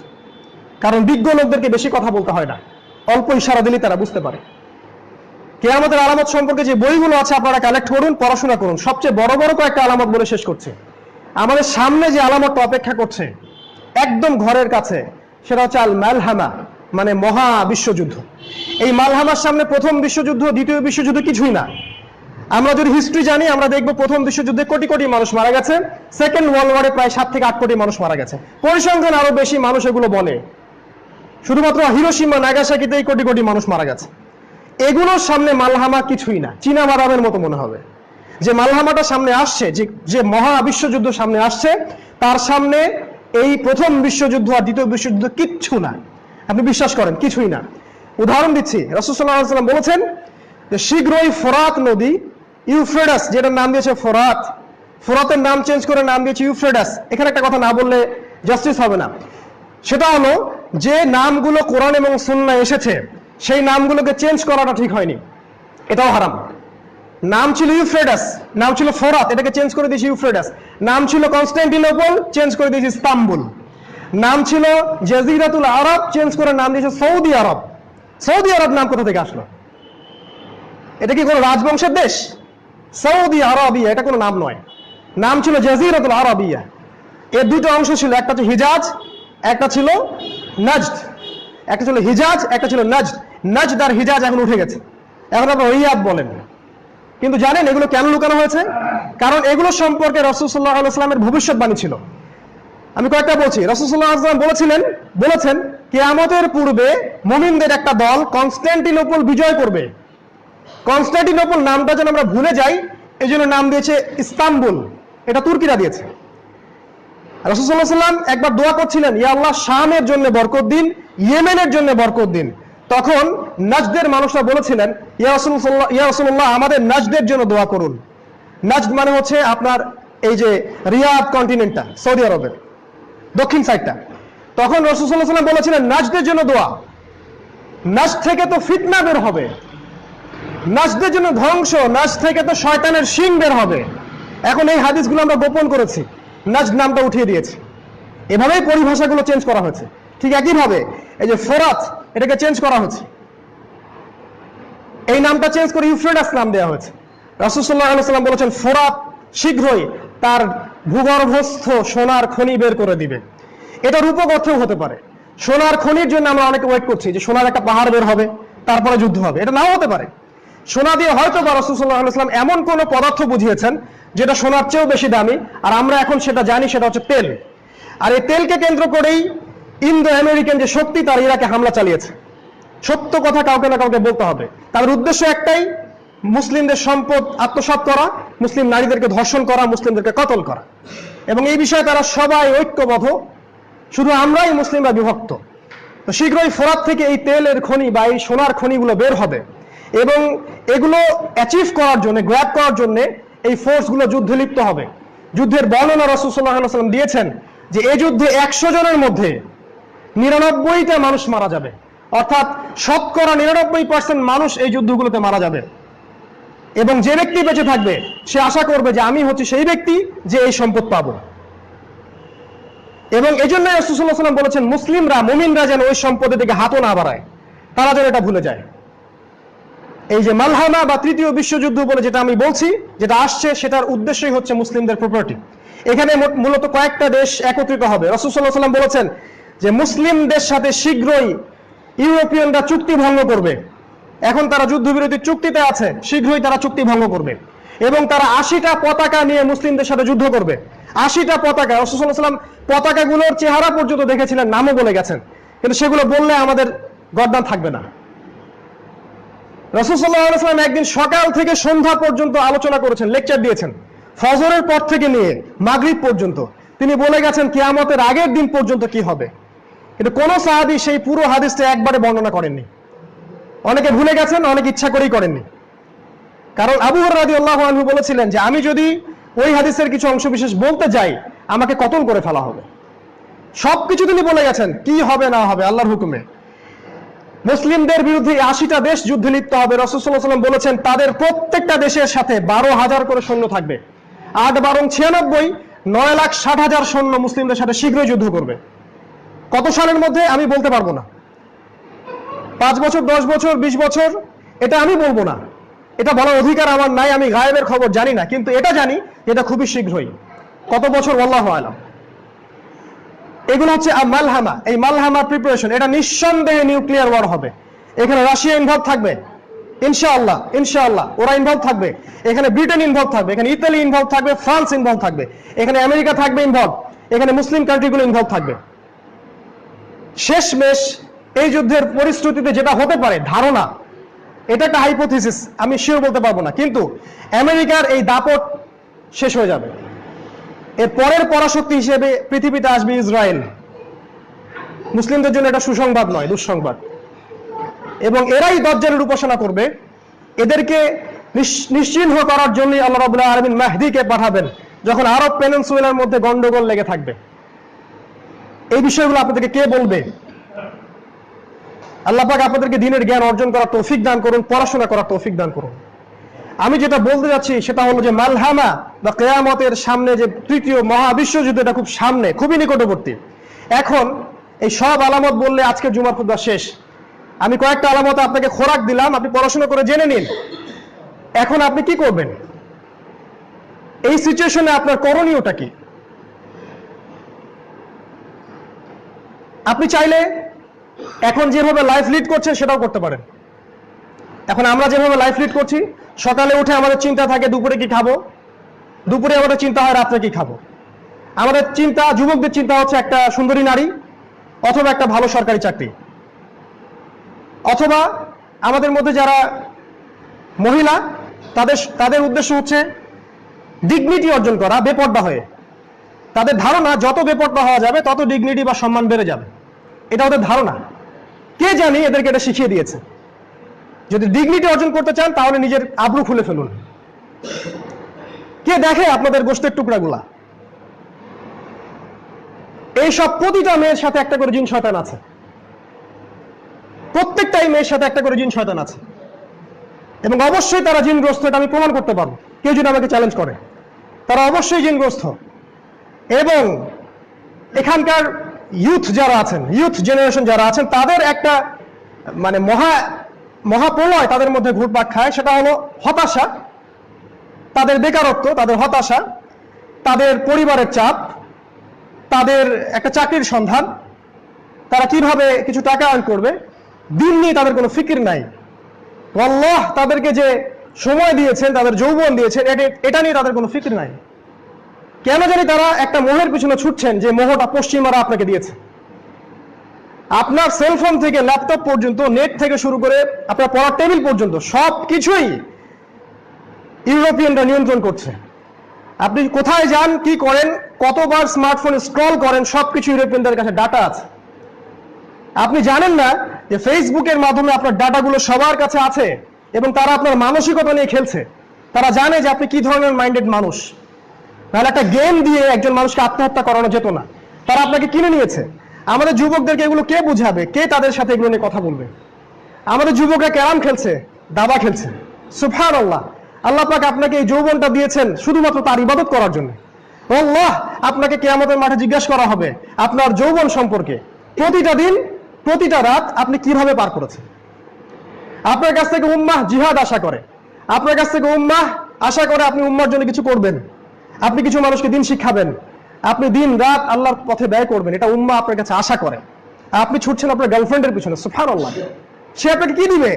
কারণ বিজ্ঞ লোকদেরকে বেশি কথা বলতে হয় না, অল্প ইশারা দিলেই তারা বুঝতে পারে। কিয়ামতের আলামত সম্পর্কে যে বইগুলো আছে আপনারা কালেক্ট করুন, পড়াশোনা করুন। সবচেয়ে বড় বড় কয়েকটা আলামত বলে শেষ করছে। আমাদের সামনে যে আলামতটা অপেক্ষা করছে একদম ঘরের কাছে, সেটা হচ্ছে আল মালহামা, মানে মহা বিশ্বযুদ্ধ। এই মালহামার সামনে প্রথম বিশ্বযুদ্ধ, দ্বিতীয় বিশ্বযুদ্ধ কিছুই না। আমরা যদি হিস্ট্রি জানি, আমরা দেখবো প্রথম বিশ্বযুদ্ধে কোটি কোটি মানুষ মারা গেছে, সেকেন্ড ওয়ার্ল্ড ওয়ারে প্রায় 7 থেকে 8 কোটি মানুষ মারা গেছে। পরিসংখ্যান আরো বেশি, মানুষ এগুলো বলে। শুধুমাত্র হিরোশিমা নাগাসাকিতেই কোটি কোটি মানুষ মারা গেছে। এগুলোর সামনে মালহামা কিছুই না, চীনা বাদামের মতো মনে হবে। যে মালহামাটা সামনে আসছে, যে মহা বিশ্বযুদ্ধ সামনে আসছে, তার সামনে এই প্রথম বিশ্বযুদ্ধ আর দ্বিতীয় বিশ্বযুদ্ধ কিচ্ছু না। আপনি বিশ্বাস করেন, কিছুই না। উদাহরণ দিচ্ছি, রাসূল সাল্লাল্লাহু আলাইহি ওয়াসাল্লাম বলেছেন যে শীঘ্রই ফোরাত নদী, ইউফ্রেটাস যেটার নাম দিয়েছে ফোরাত, ফোরাতের নাম চেঞ্জ করে নাম দিয়েছে ইউফ্রেটাস। এখানে একটা কথা না বললে জাস্টিস হবে না। সেটা হলো যে নামগুলো কোরআন এবং সুন্নাহ এসেছে, সেই নামগুলোকে চেঞ্জ করাটা ঠিক হয়নি, এটাও হারাম। নাম ছিল ইউফ্রেটাস, নাম ছিল ফোরাত, এটাকে চেঞ্জ করে দিয়েছে ইউফ্রেটাস। নাম ছিল কনস্টান্টিনোপল, চেঞ্জ করে দিয়েছে ইস্তাম্বুল। নাম ছিল জাজিরাতুল আরব, চেঞ্জ করে নাম দিয়েছে সৌদি আরব। সৌদি আরব নাম কোথা থেকে আসলো? এটা কি কোনো রাজবংশের দেশ? সৌদি আরবিয়া এটা কোনো নাম নয়, নাম ছিল জাজিরাতুল আরবিয়া। এর দুটো অংশ ছিল, একটা ছিল হিজাজ, একটা ছিল নাজদ। একটা ছিল হিজাজ, একটা ছিল নাজদ। নাজদ আর হিজাজ এখন উঠে গেছে, এখন আপনারা রিয়াদ বলেন। কিন্তু জানেন এগুলো কেন লুকানো হয়েছে? কারণ এগুলো সম্পর্কে রাসূল সাল্লাল্লাহু আলাইহি ওয়াসাল্লামের ভবিষ্যৎবাণী ছিল। আমি কয়েকটা বলছি। রাসূল সাল্লাল্লাহু আলাইহি ওয়াসাল্লাম বলেছেন কিয়ামতের পূর্বে মুমিনদের একটা দল কনস্টান্টিনোপল বিজয় করবে। কনস্টান্টিনোপল নামটা যেন আমরা ভুলে যাই, এই জন্য নাম দিয়েছে ইস্তাম্বুল, এটা তুর্কিরা দিয়েছে। রাসূল সাল্লাল্লাহু আলাইহি ওয়াসাল্লাম একবার দোয়া করছিলেন, ইয়া আল্লাহ শামের জন্য বরকত দিন, ইয়েমেনের জন্য বরকত দিন। তখন নাজদের মানুষরা বলেছিলেন, ইয়া রাসূলুল্লাহ আমাদের নাজদের জন্য দোয়া করুন। নাজদ মানে হচ্ছে আপনার এই যে রিয়াদ কন্টিনেন্টটা, সৌদি আরবের দক্ষিণ সাইডটা। তখন রাসূল সাল্লাল্লাহু আলাইহি ওয়াসাল্লাম বলেছিলেন নাজদের জন্য দোয়া। নাজদ থেকে তো ফিতনা বের হবে, নাজদের জন্য ধ্বংস, নাজদ থেকে তো শয়তানের শিং বের হবে। এখন এই হাদিসগুলো আমরা গোপন করেছি, নাজদ নামটা উঠিয়ে দিয়েছি। এভাবেই পরিভাষাগুলো চেঞ্জ করা হয়েছে। ঠিক একইভাবে এই যে ফোরাত, এটাকে চেঞ্জ করা হয়েছে, এই নামটা চেঞ্জ করে ইউফ্রেটাস নাম দেওয়া হয়েছে। রাসূল সাল্লাল্লাহু আলাইহি ওয়াসাল্লাম বলেছেন ফোরাত শীঘ্রই তার ভূগর্ভস্থ সোনার খনি বের করে দিবে। এটা রূপক অর্থেও হতে পারে। সোনার খনির জন্য আমরা অনেকে ওয়েট করছি যে সোনার একটা পাহাড় বের হবে, তারপরে যুদ্ধ হবে। এটা নাও হতে পারে। সোনা দিয়ে হয়তো বা রাসূল সাল্লাল্লাহু আলাইহি ওয়াসাল্লাম এমন কোন পদার্থ বুঝিয়েছেন যেটা সোনার চেয়েও বেশি দামি, আর আমরা এখন সেটা জানি, সেটা হচ্ছে তেল। আর এই তেলকে কেন্দ্র করেই ইন্দো আমেরিকান যে শক্তি, তার ইরাকে হামলা চালিয়েছে। সত্য কথা কাউকে না কাউকে বলতে হবে। তাদের উদ্দেশ্য একটাই, মুসলিমদের সম্পদ আত্মসাৎ করা, মুসলিম নারীদেরকে ধর্ষণ করা, মুসলিমদেরকে কতল করা। এবং এই বিষয়ে তারা সবাই ঐক্যবদ্ধ, শুধু আমরাই মুসলিমরা বিভক্ত। তো শীঘ্রই ফোরাত থেকে এই তেলের খনি বা এই সোনার খনিগুলো বের হবে, এবং এগুলো অ্যাচিভ করার জন্য, গ্র্যাব করার জন্য এই ফোর্সগুলো যুদ্ধে লিপ্ত হবে। যুদ্ধের বর্ণনা রাসূল সাল্লাল্লাহু আলাইহি ওয়াসাল্লাম দিয়েছেন যে এই যুদ্ধে 100 জনের মধ্যে 99টা মানুষ মারা যাবে, অর্থাৎ শতকরা 99% মানুষ এই যুদ্ধগুলোতে মারা যাবে। এবং যে ব্যক্তি বেঁচে থাকবে সে আশা করবে যে আমি হচ্ছে সেই ব্যক্তি যে এই সম্পদ পাবো। এবং এই জন্য রাসূল সাল্লাল্লাহু আলাইহি ওয়াসাল্লাম বলেছেন মুসলিমরা, মুমিনরা যেন ওই সম্পদের দিকে হাতও না বাড়ায়। তারা যেন এটা ভুলে যায়। এই যে মালহামা বা তৃতীয় বিশ্বযুদ্ধ বলে যেটা আমি বলছি, যেটা আসছে, সেটার উদ্দেশ্যই হচ্ছে মুসলিমদের প্রপার্টি। এখানে মূলত কয়েকটা দেশ একত্রিত হবে। রাসূল সাল্লাল্লাহু আলাইহি ওয়াসাল্লাম বলেছেন যে মুসলিমদের সাথে শীঘ্রই ইউরোপিয়ানরা চুক্তি ভঙ্গ করবে। এখন তারা যুদ্ধবিরতি চুক্তিতে আছে, শীঘ্রই তারা চুক্তি ভঙ্গ করবে এবং তারা 80টা পতাকা নিয়ে মুসলিমদের সাথে যুদ্ধ করবে। 80টা পতাকা। রাসূল সাল্লাল্লাহু আলাইহি ওয়াসাল্লাম পতাকাগুলোর চেহারা পর্যন্ত দেখেছিলেন, নামও বলে গেছেন, কিন্তু সেগুলো বললে আমাদের গর্দান থাকবে না। রাসূল সাল্লাল্লাহু আলাইহি ওয়াসাল্লাম একদিন সকাল থেকে সন্ধ্যা পর্যন্ত আলোচনা করেছেন, লেকচার দিয়েছেন, ফজরের পর থেকে নিয়ে মাগরিব পর্যন্ত। তিনি বলে গেছেন কিয়ামতের আগের দিন পর্যন্ত কি হবে, কিন্তু কোন সাহাবী সেই পুরো হাদিসটা একবারে বর্ণনা করেননি। অনেকে ভুলে গেছেন, অনেকে ইচ্ছা করেই করেননি। কারণ আবু হুরায়রা রাদিয়াল্লাহু আনহু বলেছিলেন যে আমি যদি ওই হাদিসের কিছু অংশ বিশেষ বলতে যাই, আমাকে কতল করে ফেলা হবে। সবকিছু তিনি বলে গেছেন, কি হবে না হবে আল্লাহর হুকুমে। মুসলিমদের বিরুদ্ধে 80টা দেশ যুদ্ধে লিপ্ত হবে। রাসূল সাল্লাল্লাহু আলাইহি ওয়াসাল্লাম বলেছেন তাদের প্রত্যেকটা দেশের সাথে 12,000 করে সৈন্য থাকবে। 8 12 96, 9,60,000 সৈন্য মুসলিমদের সাথে শীঘ্রই যুদ্ধ করবে। কত সালের মধ্যে আমি বলতে পারবো না, 5 বছর, 10 বছর, 20 বছর, এটা আমি বলবো না, এটা বলার অধিকার আমার নাই। আমি গায়েবের খবর জানি না, কিন্তু এটা জানি এটা খুবই শীঘ্রই। কত বছর আল্লাহু আ'লাম। এগুলো হচ্ছে মালহামা। এই মালহামা প্রিপারেশন, এটা নিঃসন্দেহে নিউক্লিয়ার ওয়ার হবে। এখানে রাশিয়া ইনভলভ থাকবে ইনশাআল্লাহ, ইনশাআল্লাহ ওরা ইনভলভ থাকবে। এখানে ব্রিটেন ইনভলভ থাকবে, এখানে ইতালি ইনভলভ থাকবে, ফ্রান্স ইনভলভ থাকবে, এখানে আমেরিকা থাকবে ইনভলভ, এখানে মুসলিম কান্ট্রিগুলো ইনভলভ থাকবে। শেষমেশ এই যুদ্ধের পরিস্থিতিতে যেটা হতে পারে ধারণা, এটা একটা হাইপোথিসিস, আমি শিওর বলতে পারবো না, কিন্তু আমেরিকার এই দাপট শেষ হয়ে যাবে। এর পরের পরাশক্তি হিসেবে পৃথিবীতে আসবে ইসরায়েল। মুসলিমদের জন্য এটা সুসংবাদ নয়, দুঃসংবাদ। এবং এরাই দাজ্জালের উপাসনা করবে। এদেরকে নিশ্চিহ্ন করার জন্য আল্লাহ রাব্বুল আলামিন মাহদীকে পাঠাবেন, যখন আরব পেনিনসুলার মধ্যে গন্ডগোল লেগে থাকবে। এই বিষয়গুলো আপনাদেরকে কে বলবে? আল্লাহ পাক আপনাদেরকে দ্বীনের জ্ঞান অর্জন করার তৌফিক দান করুন, পড়াশোনা করার তৌফিক দান করুন। আমি যেটা বলতে যাচ্ছি সেটা হলো যে মালহামা বা কিয়ামতের সামনে যে তৃতীয় মহাবিশ্বযুদ্ধ, এটা খুব সামনে, খুবই নিকটবর্তী। এখন এই সব আলামত বললে আজকের জুমার খুতবা শেষ। আমি কয়েকটা আলামত আপনাকে খোরাক দিলাম, আপনি পড়াশোনা করে জেনে নিন। এখন আপনি কি করবেন? এই সিচুয়েশনে আপনার করণীয়টা কি? আপনি চাইলে এখন যেভাবে লাইফ লিড করছেন সেটাও করতে পারেন। এখন আমরা যেভাবে লাইফ লিড করছি, সকালে উঠে আমাদের চিন্তা থাকে দুপুরে কি খাবো, দুপুরে আমাদের চিন্তা হয় রাত্রে কি খাবো। আমাদের চিন্তা, যুবকদের চিন্তা হচ্ছে একটা সুন্দরী নারী, অথবা একটা ভালো সরকারি চাকরি, অথবা আমাদের মধ্যে যারা মহিলা তাদের উদ্দেশ্য হচ্ছে ডিগনিটি অর্জন করা বেপর্দা হয়ে। তাদের ধারণা যত বেপর্দা হওয়া যাবে তত ডিগনিটি বা সম্মান বেড়ে যাবে, এটা ওদের ধারণা। কে জানি এদেরকে এটা শিখিয়ে দিয়েছে। যদি ডিগনিটি অর্জন করতে চান তাহলে নিজের আব্রু খুলে ফেলুন। কে দেখে আপনাদের গোশতের টুকরাগুলা? এইসব প্রতিটা মেয়ের সাথে একটা করে জিন শয়তান আছে, প্রত্যেকটাই মেয়ের সাথে একটা করে জিন শয়তান আছে, এবং অবশ্যই তারা জিনগ্রস্ত। এটা আমি প্রমাণ করতে পারবো, কেউ যদি আমাকে চ্যালেঞ্জ করে। তারা অবশ্যই জিনগ্রস্ত। এবং এখানকার ইউথ যারা আছেন, ইউথ জেনারেশন যারা আছেন, তাদের একটা মানে মহাপ্রলয় তাদের মধ্যে ঘুরপাক খায়। সেটা হলো হতাশা, তাদের বেকারত্ব, তাদের হতাশা, তাদের পরিবারের চাপ, তাদের একটা চাকরির সন্ধান, তারা কিভাবে কিছু টাকা আর্ন করবে, দিন নিয়ে তাদের কোনো ফিকির নাই। আল্লাহ তাদেরকে যে সময় দিয়েছেন, তাদের যৌবন দিয়েছেন, এটা নিয়ে তাদের কোনো ফিকির নাই। কেন জানি তারা একটা মোহের পিছনে ছুটছেন, যে মোহটা পশ্চিমারা আপনাকে দিয়েছে। আপনার সেলফোন থেকে ল্যাপটপ পর্যন্ত, নেট থেকে শুরু করে আপনার পড়ার টেবিল পর্যন্ত সবকিছুই ইউরোপিয়ানরা নিয়ন্ত্রণ করছে। আপনি কোথায় যান, কি করেন, কতবার স্মার্টফোন স্ক্রল করেন, সবকিছু ইউরোপিয়ানদের কাছে ডাটা আছে। আপনি জানেন না যে ফেসবুকের মাধ্যমে আপনার ডাটাগুলো সবার কাছে আছে, এবং তারা আপনার মানসিকতা নিয়ে খেলছে। তারা জানে যে আপনি কি ধরনের মাইন্ডেড মানুষ। তাহলে একটা গেম দিয়ে একজন মানুষকে আত্মহত্যা করানো যেত না, তারা আপনাকে কিনে নিয়েছে। আমাদের যুবকদেরকে এগুলো কে বুঝাবে, কে তাদের সাথে এগুলো নিয়ে কথা বলবে? আমাদের যুবকরা ক্যারাম খেলছে, দাবা খেলছে। সুবহানাল্লাহ, আল্লাহ পাক আপনাকে এই যৌবনটা দিয়েছেন শুধুমাত্র তার ইবাদত করার জন্য। আল্লাহ আপনাকে কিয়ামতের মাঠে জিজ্ঞাসা করা হবে আপনার যৌবন সম্পর্কে। প্রতিটা দিন, প্রতিটা রাত আপনি কিভাবে পার করেছেন। আপনার কাছ থেকে উম্মাহ জিহাদ আশা করে, আপনার কাছ থেকে উম্মাহ আশা করে আপনি উম্মার জন্য কিছু করবেন, আপনি কিছু মানুষকে দিন শিখাবেন, আপনি দিন রাত আল্লাহর পথে ব্যয় করবেন, এটা উম্মাহ আপনার কাছে আশা করে। আপনি ছুটছেন আপনার গার্লফ্রেন্ডের পিছনে, সুবহানাল্লাহ। সে আপনাকে কি দিবে?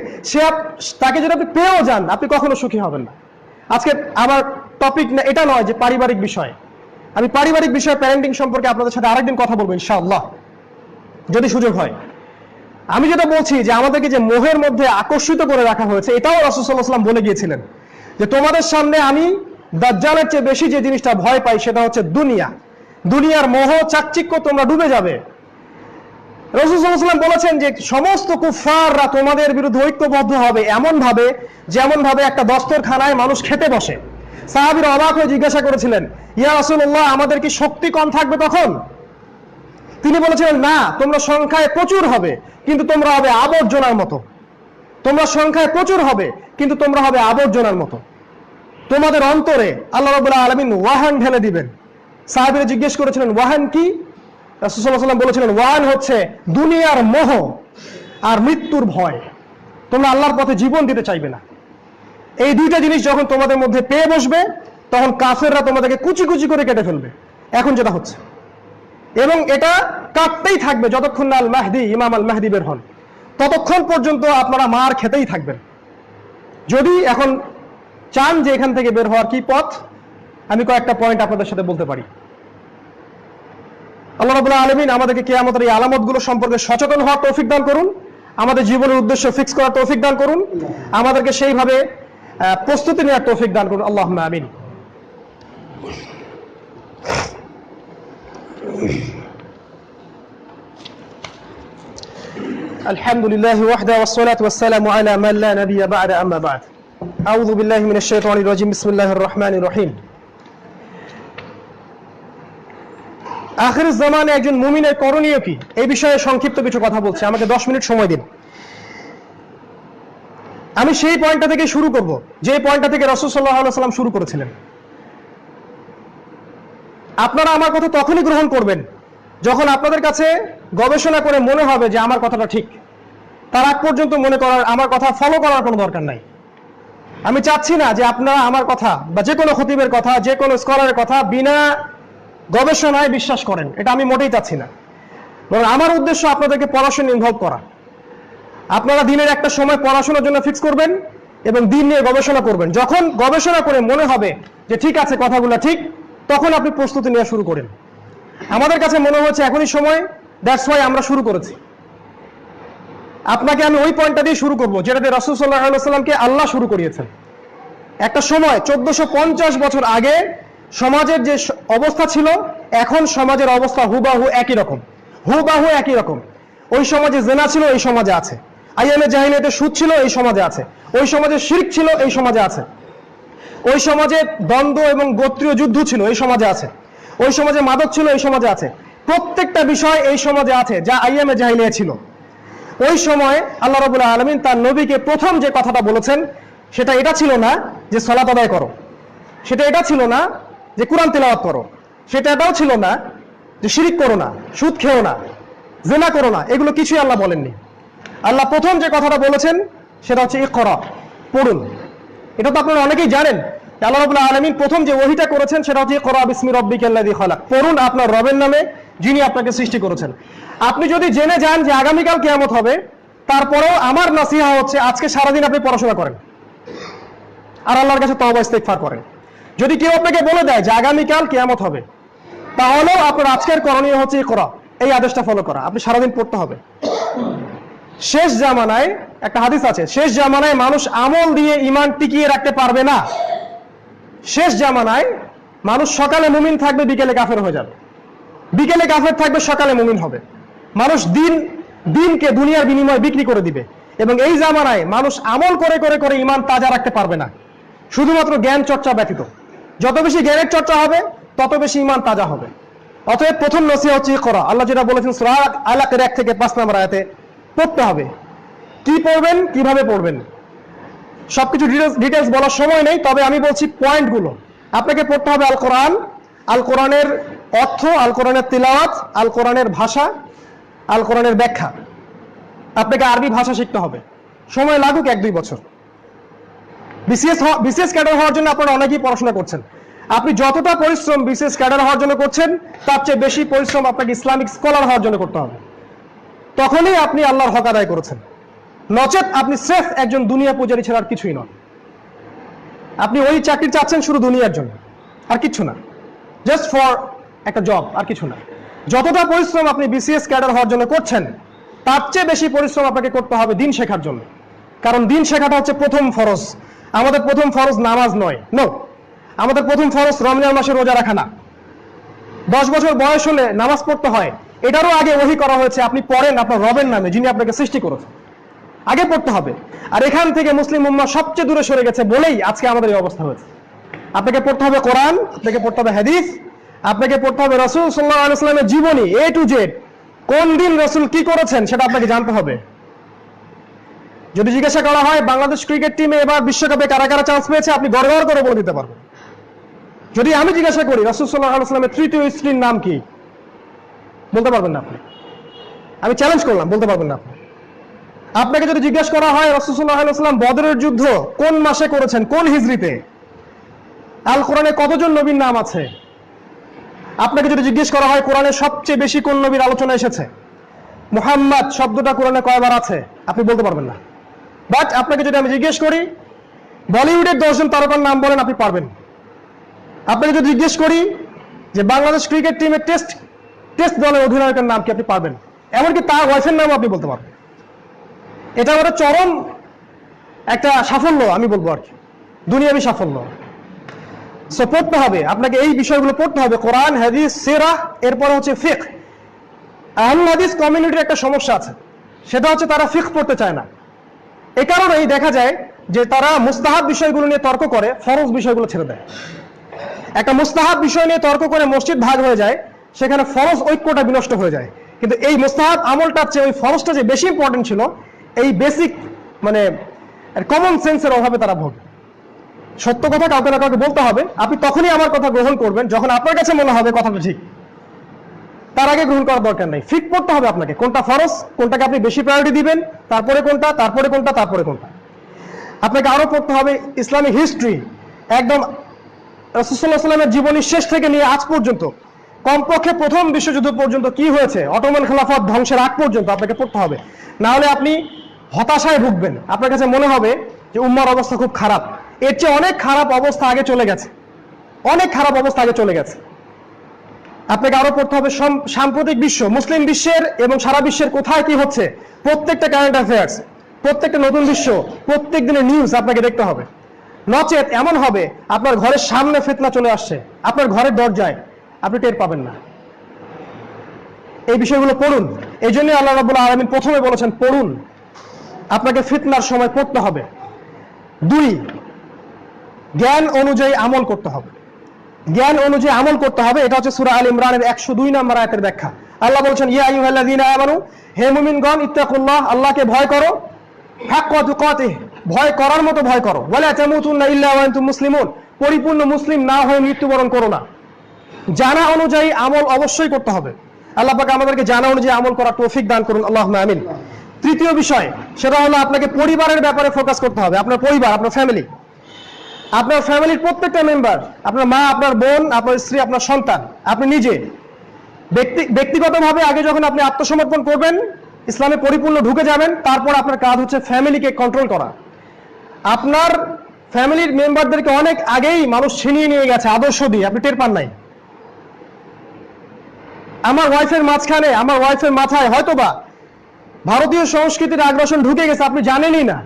তাকে যদি আপনি পেয়েও যান, আপনি কখনো সুখী হবেন না। আজকে আমার টপিক না এটা নয় যে পারিবারিক বিষয়, আমি পারিবারিক বিষয় প্যারেন্টিং সম্পর্কে আপনাদের সাথে আরেকদিন কথা বলবো ইনশাআল্লাহ, যদি সুযোগ হয়। আমি যেটা বলছি যে আমাদেরকে যে মোহের মধ্যে আকর্ষিত করে রাখা হয়েছে, এটাও রাসূল সাল্লাল্লাহু আলাইহি ওয়াসাল্লাম বলে গিয়েছিলেন যে তোমাদের সামনে আমি দাজ্জালের চেয়ে বেশি যে জিনিসটা ভয় পাই সেটা হচ্ছে দুনিয়া। দুনিয়ার মোহ চাকচিক্য তোমরা ডুবে যাবে। রাসূল সাল্লাল্লাহু আলাইহি ওয়াসাল্লাম বলেছেন যে সমস্ত কুফফাররা তোমাদের বিরুদ্ধে ঐক্যবদ্ধ হবে এমন ভাবে যেমন ভাবে একটা দস্তরখানায় মানুষ খেতে বসে। সাহাবীরা অবাক হয়ে জিজ্ঞাসা করেছিলেন, ইয়া রাসূলুল্লাহ, আমাদের কি শক্তি কম থাকবে তখন? তিনি বলেছিলেন, না, তোমরা সংখ্যায় প্রচুর হবে কিন্তু তোমরা হবে আবর্জনার মতো। তোমরা সংখ্যায় প্রচুর হবে কিন্তু তোমরা হবে আবর্জনার মতো। তোমাদের অন্তরে আল্লাহ রাব্বুল আলামিন ওয়াহান ঢেলে দিবেন। সাহাবীরা জিজ্ঞেস করেছিলেন, ওয়াহান কি? রাসূল সাল্লাল্লাহু আলাইহি ওয়াসাল্লাম বলেছিলেন, ওয়াহান হচ্ছে দুনিয়ার মোহ আর মৃত্যুর ভয়। তোমরা আল্লাহর পথে জীবন দিতে চাইবে না। এই দুইটা জিনিস যখন তোমাদের মধ্যে পেয়ে বসবে, তখন কাফেররা তোমাদেরকে কুচি কুচি করে কেটে ফেলবে, এখন যেটা হচ্ছে। এবং এটা কাটতেই থাকবে যতক্ষণ না আল মাহদি, ইমাম আল মাহদি বের হন, ততক্ষণ পর্যন্ত আপনারা মার খেতেই থাকবেন। যদি এখন চান যে এখান থেকে বের হওয়ার কি পথ, আমি কয়েকটা পয়েন্ট আপনাদের সাথে বলতে পারি। আল্লাহ রাব্বুল আলামিন আমাদেরকে কিয়ামতের এই আলামতগুলো সম্পর্কে সচেতন হওয়ার তৌফিক দান করুন, আমাদের জীবনের উদ্দেশ্য ফিক্স করার তৌফিক দান করুন, আমাদেরকে সেইভাবে প্রস্তুতি নেওয়ার তৌফিক দান করুন। আল্লাহুম্মা আমিন। আলহামদুলিল্লাহি ওয়াহদা ওয়াসসালাতু ওয়াসসালামু আলা মান লা নাবিয়্যা বা'দা, আম্মা বা'দ। আউযু বিল্লাহি মিনাশ শাইতানির রাজীম। বিসমিল্লাহির রহমানির রহিম। আখির জামানে একজন মুমিনের করণীয় কি, এই বিষয়ে সংক্ষিপ্ত কিছু কথা বলছি, আমাকে 10 মিনিট সময় দিন। আমি সেই পয়েন্টটা থেকে শুরু করব যে পয়েন্টটা থেকে রাসূল সাল্লাল্লাহু আলাইহি ওয়াসাল্লাম শুরু করেছিলেন। আপনারা আমার কথা তখনই গ্রহণ করবেন যখন আপনাদের কাছে গবেষণা করে মনে হবে যে আমার কথাটা ঠিক। তার আগ পর্যন্ত মনে করার, আমার কথা ফলো করার কোনো দরকার নাই। আমি চাচ্ছি না যে আপনারা আমার কথা বা যে কোনো খতিবের কথা, যে কোনো স্কলারের কথা বিনা গবেষণায় বিশ্বাস করেন, এটা আমি মোটেই চাচ্ছি না। বরং আমার উদ্দেশ্য আপনাদেরকে পড়াশোনা ইনভলভ করা। আপনারা দিনের একটা সময় পড়াশোনার জন্য ফিক্স করবেন এবং দিন নিয়ে গবেষণা করবেন। যখন গবেষণা করে মনে হবে যে ঠিক আছে, কথাগুলো ঠিক, তখন আপনি প্রস্তুতি নেওয়া শুরু করেন। আমাদের কাছে মনে হচ্ছে এখনই সময়, দ্যাটস ওয়াই আমরা শুরু করেছি। আপনাকে আমি ওই পয়েন্টটা দিয়ে শুরু করব যেটা দিয়ে রাসূল সাল্লাল্লাহু আলাইহি ওয়াসাল্লামকে আল্লাহ শুরু করিয়েছেন। একটা সময় 1450 বছর আগে সমাজের যে অবস্থা ছিল, এখন সমাজের অবস্থা হুবাহু একই রকম, হুবাহু একই রকম। ওই সমাজে জেনা ছিল, এই সমাজে আছে। আইয়ামে জাহিলিয়াতে সুদ ছিল, এই সমাজে আছে। ওই সমাজে শিরক ছিল, এই সমাজে আছে। ওই সমাজে দ্বন্দ্ব এবং গোত্রীয় যুদ্ধ ছিল, এই সমাজে আছে। ওই সমাজে মাদক ছিল, এই সমাজে আছে। প্রত্যেকটা বিষয় এই সমাজে আছে যা আইয়ামে জাহিলিয়া ছিল। ওই সময় আল্লাহ রাব্বুল আলামিন তার নবীকে প্রথম যে কথাটা বলেছেন সেটা এটা ছিল না যে সালাত আদায় করো, সেটা এটা ছিল না যে কুরআন তেলাওয়াত করো, সেটা এটাও ছিল না যে শিরক করো না, সুদ খেও না, জিনা করো না, এগুলো কিছুই আল্লাহ বলেননি। আল্লাহ প্রথম যে কথাটা বলেছেন সেটা হচ্ছে ইকরা, পড়ুন। এটা তো আপনারা অনেকেই জানেন, আল্লাহ রাব্বুল আলামিন প্রথম যে ওহীটা করেছেন সেটা হচ্ছে ইকরা বিসমি রাব্বিকাল্লাযী খালাক, পড়ুন আপনার রবের নামে যিনি আপনাকে সৃষ্টি করেছেন। আপনি যদি জেনে যান যে আগামীকাল কিয়ামত হবে, তারপরেও আমার নসিহা হচ্ছে আজকে সারাদিন আপনি পড়াশোনা করেন আর আল্লাহর কাছে তওবা ইস্তেগফার করেন। যদি কেউ আপনাকে বলে দেয় যে আগামীকাল কিয়ামত হবে, তাহলেও আপনার আজকের করণীয় হচ্ছে ইকরা, এই আদেশটা ফলো করা। আপনি সারাদিন পড়তে হবে। শেষ জামানায় একটা হাদিস আছে, শেষ জামানায় মানুষ আমল দিয়ে ঈমান টিকিয়ে রাখতে পারবে না। শেষ জামানায় মানুষ সকালে মুমিন থাকবে, বিকেলে কাফের হয়ে যাবে, বিকেলে কাফের থাকবে, সকালে মুমিন হবে। মানুষ দিনকে দুনিয়ার বিনিময়ে বিক্রি করে দিবে। এবং এই জামানায় মানুষ আমল করে করে করে ঈমান তাজা রাখতে পারবে না, শুধুমাত্র জ্ঞান চর্চা ব্যতীত। যত বেশি জ্ঞানের চর্চা হবে তত বেশি ঈমান তাজা হবে। অতএব প্রথম নসিহত হচ্ছে ইকরা। আল্লাহ যেটা বলেছেন সূরা আলাকের 1 থেকে 5 নম্বর আয়াতে, পড়তে হবে। কি পড়বেন, কিভাবে পড়বেন, সবকিছু ডিটেলস বলার সময় নেই, তবে আমি বলছি পয়েন্টগুলো। আপনাকে পড়তে হবে আল কোরআন, আল কোরআনের অর্থ, আল কোরআনের তিলাওয়াত, আল কোরআনের ভাষা, আল কোরআনের ব্যাখ্যা। আপনাকে আরবি ভাষা শিখতে হবে, সময় লাগুক 1-2 বছর। বিসিএস ক্যাডার হওয়ার জন্য আপনারা অনেকেই পড়াশোনা করছেন। আপনি যতটা পরিশ্রম বিসিএস ক্যাডার হওয়ার জন্য করছেন, তার চেয়ে বেশি পরিশ্রম আপনাকে ইসলামিক স্কলার হওয়ার জন্য করতে হবে। তখনই আপনি আল্লাহর হক আদায় করেছেন। নচেত আপনি স্রেফ একজন দুনিয়া পূজারী ছাড়া আর কিছুই নন। আপনি ওই চাকরি চাচ্ছেন শুধু দুনিয়ার জন্য, আর কিছু না, জাস্ট ফর একটা জব, আর কিছু না। যতটা পরিশ্রম আপনি বিসিএস ক্যাডার হওয়ার জন্য করছেন, তার চেয়ে বেশি পরিশ্রম আপনাকে করতে হবে দিন শেখার জন্য। কারণ দিন শেখাটা হচ্ছে প্রথম ফরজ। আমাদের প্রথম ফরজ নামাজ নয়, নো। আমাদের প্রথম ফরজ রমজান মাসে রোজা রাখা না। 10 বছর বয়স হলে নামাজ পড়তে হয়, এটারও আগে ওহী করা হয়েছে, আপনি পড়েন আপনার রবের নামে, যিনি আপনাকে সৃষ্টি করেছেন, আগে পড়তে হবে। আর এখান থেকে মুসলিম উম্মাহ সবচেয়ে দূরে সরে গেছে বলেই আজকে আমাদের এই অবস্থা হয়েছে। আপনাকে পড়তে হবে কোরআন, আপনাকে পড়তে হবে হাদিস, আপনাকে পড়তে হবে রাসূল সাল্লাল্লাহু আলাইহি ওয়াসাল্লামের জীবনী A to Z। কোন দিন রাসূল কি করেছেন সেটা আপনাকে জানতে হবে। যদি জিজ্ঞাসা করা হয় বাংলাদেশ ক্রিকেট টিমে এবার বিশ্বকাপে কারা কারা চান্স পেয়েছে, আপনি গড়গড় করে বলে দিতে পারবেন। যদি আমি জিজ্ঞাসা করি রাসূল সাল্লাল্লাহু আলাইহি ওয়াসাল্লামের তৃতীয় স্ত্রীর নাম কি, বলতে পারবেন না আপনি। আমি চ্যালেঞ্জ করলাম, বলতে পারবেন না আপনি। আপনাকে যদি জিজ্ঞাসা করা হয় রাসূল সাল্লাল্লাহু আলাইহি ওয়াসাল্লাম বদরের যুদ্ধ কোন মাসে করেছেন, কোন হিজরিতে, আল কোরআনে কতজন নবীর নাম আছে, আপনাকে যদি জিজ্ঞেস করা হয় কোরআনে সবচেয়ে বেশি কোন নবীর আলোচনা এসেছে, মুহাম্মদ শব্দটা কোরআনে কয়বার আছে, আপনি বলতে পারবেন না। বাট আপনাকে যদি আমি জিজ্ঞেস করি বলিউডের 10 জন তারকার নাম বলেন, আপনি পারবেন। আপনাকে যদি জিজ্ঞেস করি যে বাংলাদেশ ক্রিকেট টিমের টেস্ট দলের অধিনায়কের নাম কি, আপনি পারবেন। এমনকি তার ওয়াইফের নামও আপনি বলতে পারবেন। এটা আমাদের চরম একটা সাফল্য, আমি বলবো আর কি, দুনিয়াবী সাফল্য। সো পড়তে হবে আপনাকে, এই বিষয়গুলো পড়তে হবে, কোরআন, হাদিস, সিরাহ, এরপর হচ্ছে ফিকহ। আহলুল হাদিস কমিউনিটির একটা সমস্যা আছে, সেটা হচ্ছে তারা ফিকহ পড়তে চায় না। এই কারণেই দেখা যায় যে তারা মুস্তাহাব বিষয়গুলো নিয়ে তর্ক করে, ফরজ বিষয়গুলো ছেড়ে দেয়। একটা মুস্তাহাব বিষয় নিয়ে তর্ক করে মসজিদ ভাগ হয়ে যায়, সেখানে ফরজ ঐক্যটা বিনষ্ট হয়ে যায়। কিন্তু এই মুস্তাহাব আমলটার চেয়ে ওই ফরজটা যে বেশি ইম্পর্টেন্ট ছিল, এই বেসিক মানে কমন সেন্সের অভাবে তারা ভোগে। সত্য কথা কাউকে না কাউকে বলতে হবে। আপনি তখনই আমার কথা গ্রহণ করবেন যখন আপনার কাছে মনে হবে কথাটা ঠিক, তার আগে গ্রহণ করার দরকার নেই। ফিট পড়তে হবে আপনাকে, কোনটা ফরজ, কোনটাকে আপনি বেশি প্রায়োরিটি দিবেন, তারপরে কোনটা, তারপরে কোনটা, তারপরে কোনটা। আপনাকে আরো পড়তে হবে ইসলামিক হিস্ট্রি, একদম রাসূল সাল্লাল্লাহু আলাইহি ওয়াসাল্লামের জীবনী শেষ থেকে নিয়ে আজ পর্যন্ত, কমপক্ষে প্রথম বিশ্বযুদ্ধ পর্যন্ত কি হয়েছে, অটোমান খেলাফত ধ্বংসের আগ পর্যন্ত আপনাকে পড়তে হবে। না হলে আপনি হতাশায় ভুগবেন, আপনার কাছে মনে হবে যে উম্মার অবস্থা খুব খারাপ। এর চেয়ে অনেক খারাপ অবস্থা আগে চলে গেছে, অনেক খারাপ অবস্থা আগে চলে গেছে। আপনাকে আরো পড়তে হবে সাম্প্রতিক বিশ্ব, মুসলিম বিশ্বের এবং সারা বিশ্বের কোথায় কি হচ্ছে, প্রত্যেকটা কারেন্ট অ্যাফেয়ার্স, প্রত্যেকটা নতুন বিশ্ব, প্রত্যেক দিনের নিউজ আপনাকে দেখতে হবে। নচেত এমন হবে আপনার ঘরের সামনে ফিতনা চলে আসছে, আপনার ঘরের দরজায়, আপনি টের পাবেন না। এই বিষয়গুলো পড়ুন। এই জন্য আল্লাহ রাব্বুল আলামিন প্রথমে বলেছেন পড়ুন। আপনাকে ফিতনার সময় পড়তে হবে। 2, জ্ঞান অনুযায়ী আমল করতে হবে। জ্ঞান অনুযায়ী আমল করতে হবে, এটা হচ্ছে সূরা আল ইমরানের 102 নম্বর আয়াতের ব্যাখ্যা। আল্লাহ বলেছেন ইয়া আইয়ুহাল্লাযীনা আমানু, হে মুমিনগণ, ইত্তাকুল্লাহ, আল্লাহকে ভয় করো, হাক্কা তুকাতিহ, ভয় করার মতো ভয় করো, ওয়ালা তামুতুন্না ইল্লা ওয়া আনতুম মুসলিমুন, পরিপূর্ণ মুসলিম না হয়ে মৃত্যুবরণ করো না। জানা অনুযায়ী আমল অবশ্যই করতে হবে। আল্লাহ পাক আমাদেরকে জানা অনুযায়ী আমল করার তৌফিক দান করুন, আল্লাহুম্মা আমিন। 3য় বিষয়, সেটা হলো আপনাকে পরিবারের ব্যাপারে ফোকাস করতে হবে। আপনার পরিবার, আপনার ফ্যামিলি, আপনার ফ্যামিলির প্রত্যেকটা মেম্বার, আপনার মা, আপনার বোন, আপনার স্ত্রী, আপনার সন্তান, আপনি নিজে ব্যক্তিগতভাবে আগে যখন আপনি আত্মসমর্পণ করবেন, ইসলামে পরিপূর্ণ ঢুকে যাবেন, তারপর আপনার কাজ হচ্ছে ফ্যামিলিকে কন্ট্রোল করা। আপনার ফ্যামিলির মেম্বারদেরকে অনেক আগেই মানুষ ছিনিয়ে নিয়ে গেছে আদর্শ দিয়ে, আপনি টের পান নাই। আমার ওয়াইফের মাঝখানে, আমার ওয়াইফের মাথায় হয়তোবা ভারতীয় সংস্কৃতির আগ্রাসন ঢুকে গেছে, আপনি জানেনই না।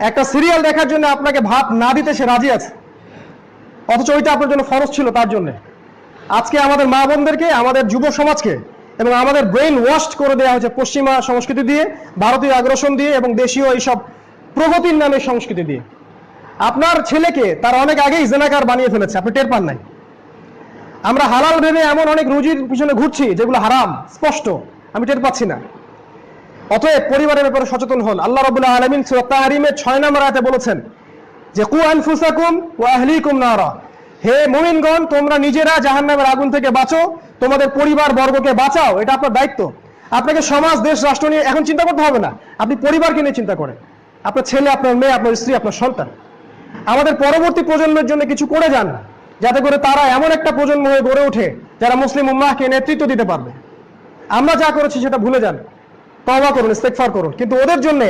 একটা সিরিয়াল দেখার জন্য আপনাকে ভাত না দিতে সে রাজি আছে, অথচ ওইটা আপনার জন্য ফরজ ছিল তার জন্য। আজকে আমাদের মা বোনদেরকে, আমাদের যুব সমাজকে এবং আমাদের ব্রেন ওয়াশড করে দেওয়া হয়েছে পশ্চিমা সংস্কৃতি দিয়ে, ভারতীয় আগ্রাসন দিয়ে এবং দেশীয় এইসব প্রগতির নামে সংস্কৃতি দিয়ে। আপনার ছেলেকে তার অনেক আগেই জেনাকার বানিয়ে ফেলেছে, আপনি টের পান নাই। আমরা হালাল ভেবে এমন অনেক রুজির পিছনে ঘুরছি যেগুলো হারাম, স্পষ্ট, আমি টের পাচ্ছি না। অতএব পরিবারের ব্যাপারে সচেতন হন। আল্লাহ রাব্বুল আলামিন সূরা তাহরিমের 6 নম্বর আয়াতে বলেছেন যে কু আনফুসাকুম ওয়া আহলিকুম নারা, হে মুমিনগণ, তোমরা নিজেরা জাহান্নামের আগুন থেকে বাঁচো, তোমাদের পরিবার বর্গকে বাঁচাও, এটা আপনার দায়িত্ব। আপনাকে সমাজ, দেশ, রাষ্ট্র নিয়ে এখন চিন্তা করতে হবে না, আপনি পরিবারকে নিয়ে চিন্তা করেন, আপনার ছেলে, আপনার মেয়ে, আপনার স্ত্রী, আপনার সন্তান। আমাদের পরবর্তী প্রজন্মের জন্য কিছু করে যান, যাতে করে তারা এমন একটা প্রজন্ম হয়ে গড়ে ওঠে যারা মুসলিম উম্মাহকে নেতৃত্ব দিতে পারবে। আমরা যা করেছি সেটা ভুলে যান, তওবা করুন, ইস্তেগফার করুন, কিন্তু ওদের জন্য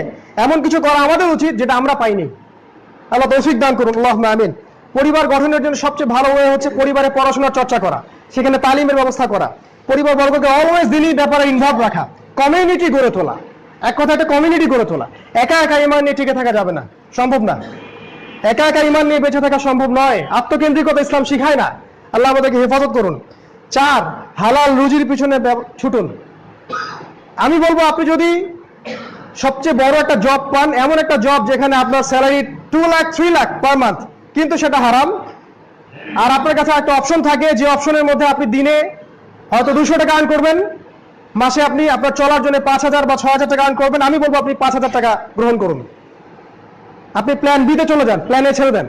এমন কিছু করা আমাদের উচিত যেটা আমরা পাইনি। আল্লাহ তৌফিক দান করুন, আল্লাহুম্মা আমিন। পরিবার গঠনের জন্য সবচেয়ে ভালো ওয়ে হচ্ছে পরিবারে পড়াশোনার চর্চা করা, সেখানে তালিমের ব্যবস্থা করা, পরিবার বর্গকে অলওয়েজ দিনই ব্যাপারে ইনভলভ রাখা, কমিউনিটি গড়ে তোলা। এক কথা, একটা কমিউনিটি গড়ে তোলা। একা একা ইমান নিয়ে টিকে থাকা যাবে না, সম্ভব না। একা একা ইমান নিয়ে বেঁচে থাকা সম্ভব নয়। আত্মকেন্দ্রিকতা ইসলাম শিখায় না। আল্লাহ আমাদেরকে হেফাজত করুন। 4, হালাল রুজির পিছনে ছুটুন। আমি বলবো, আপনি যদি সবচেয়ে বড় একটা জব পান, এমন একটা জব যেখানে আপনার salary 2 lakh 3 lakh per month, কিন্তু সেটা হারাম, আর আপনার কাছে একটা অপশন থাকে যে অপশনের মধ্যে আপনি দিনে হয়তো 200 টাকা আর্ন করবেন, মাসে আপনি আপনার চলার জন্য 5,000 বা 6,000 টাকা আর্ন করবেন, আমি বলবো আপনি 5,000 টাকা গ্রহণ করুন। আপনি প্ল্যান বিতে চলে যান, প্ল্যান এ ছেড়ে দেন।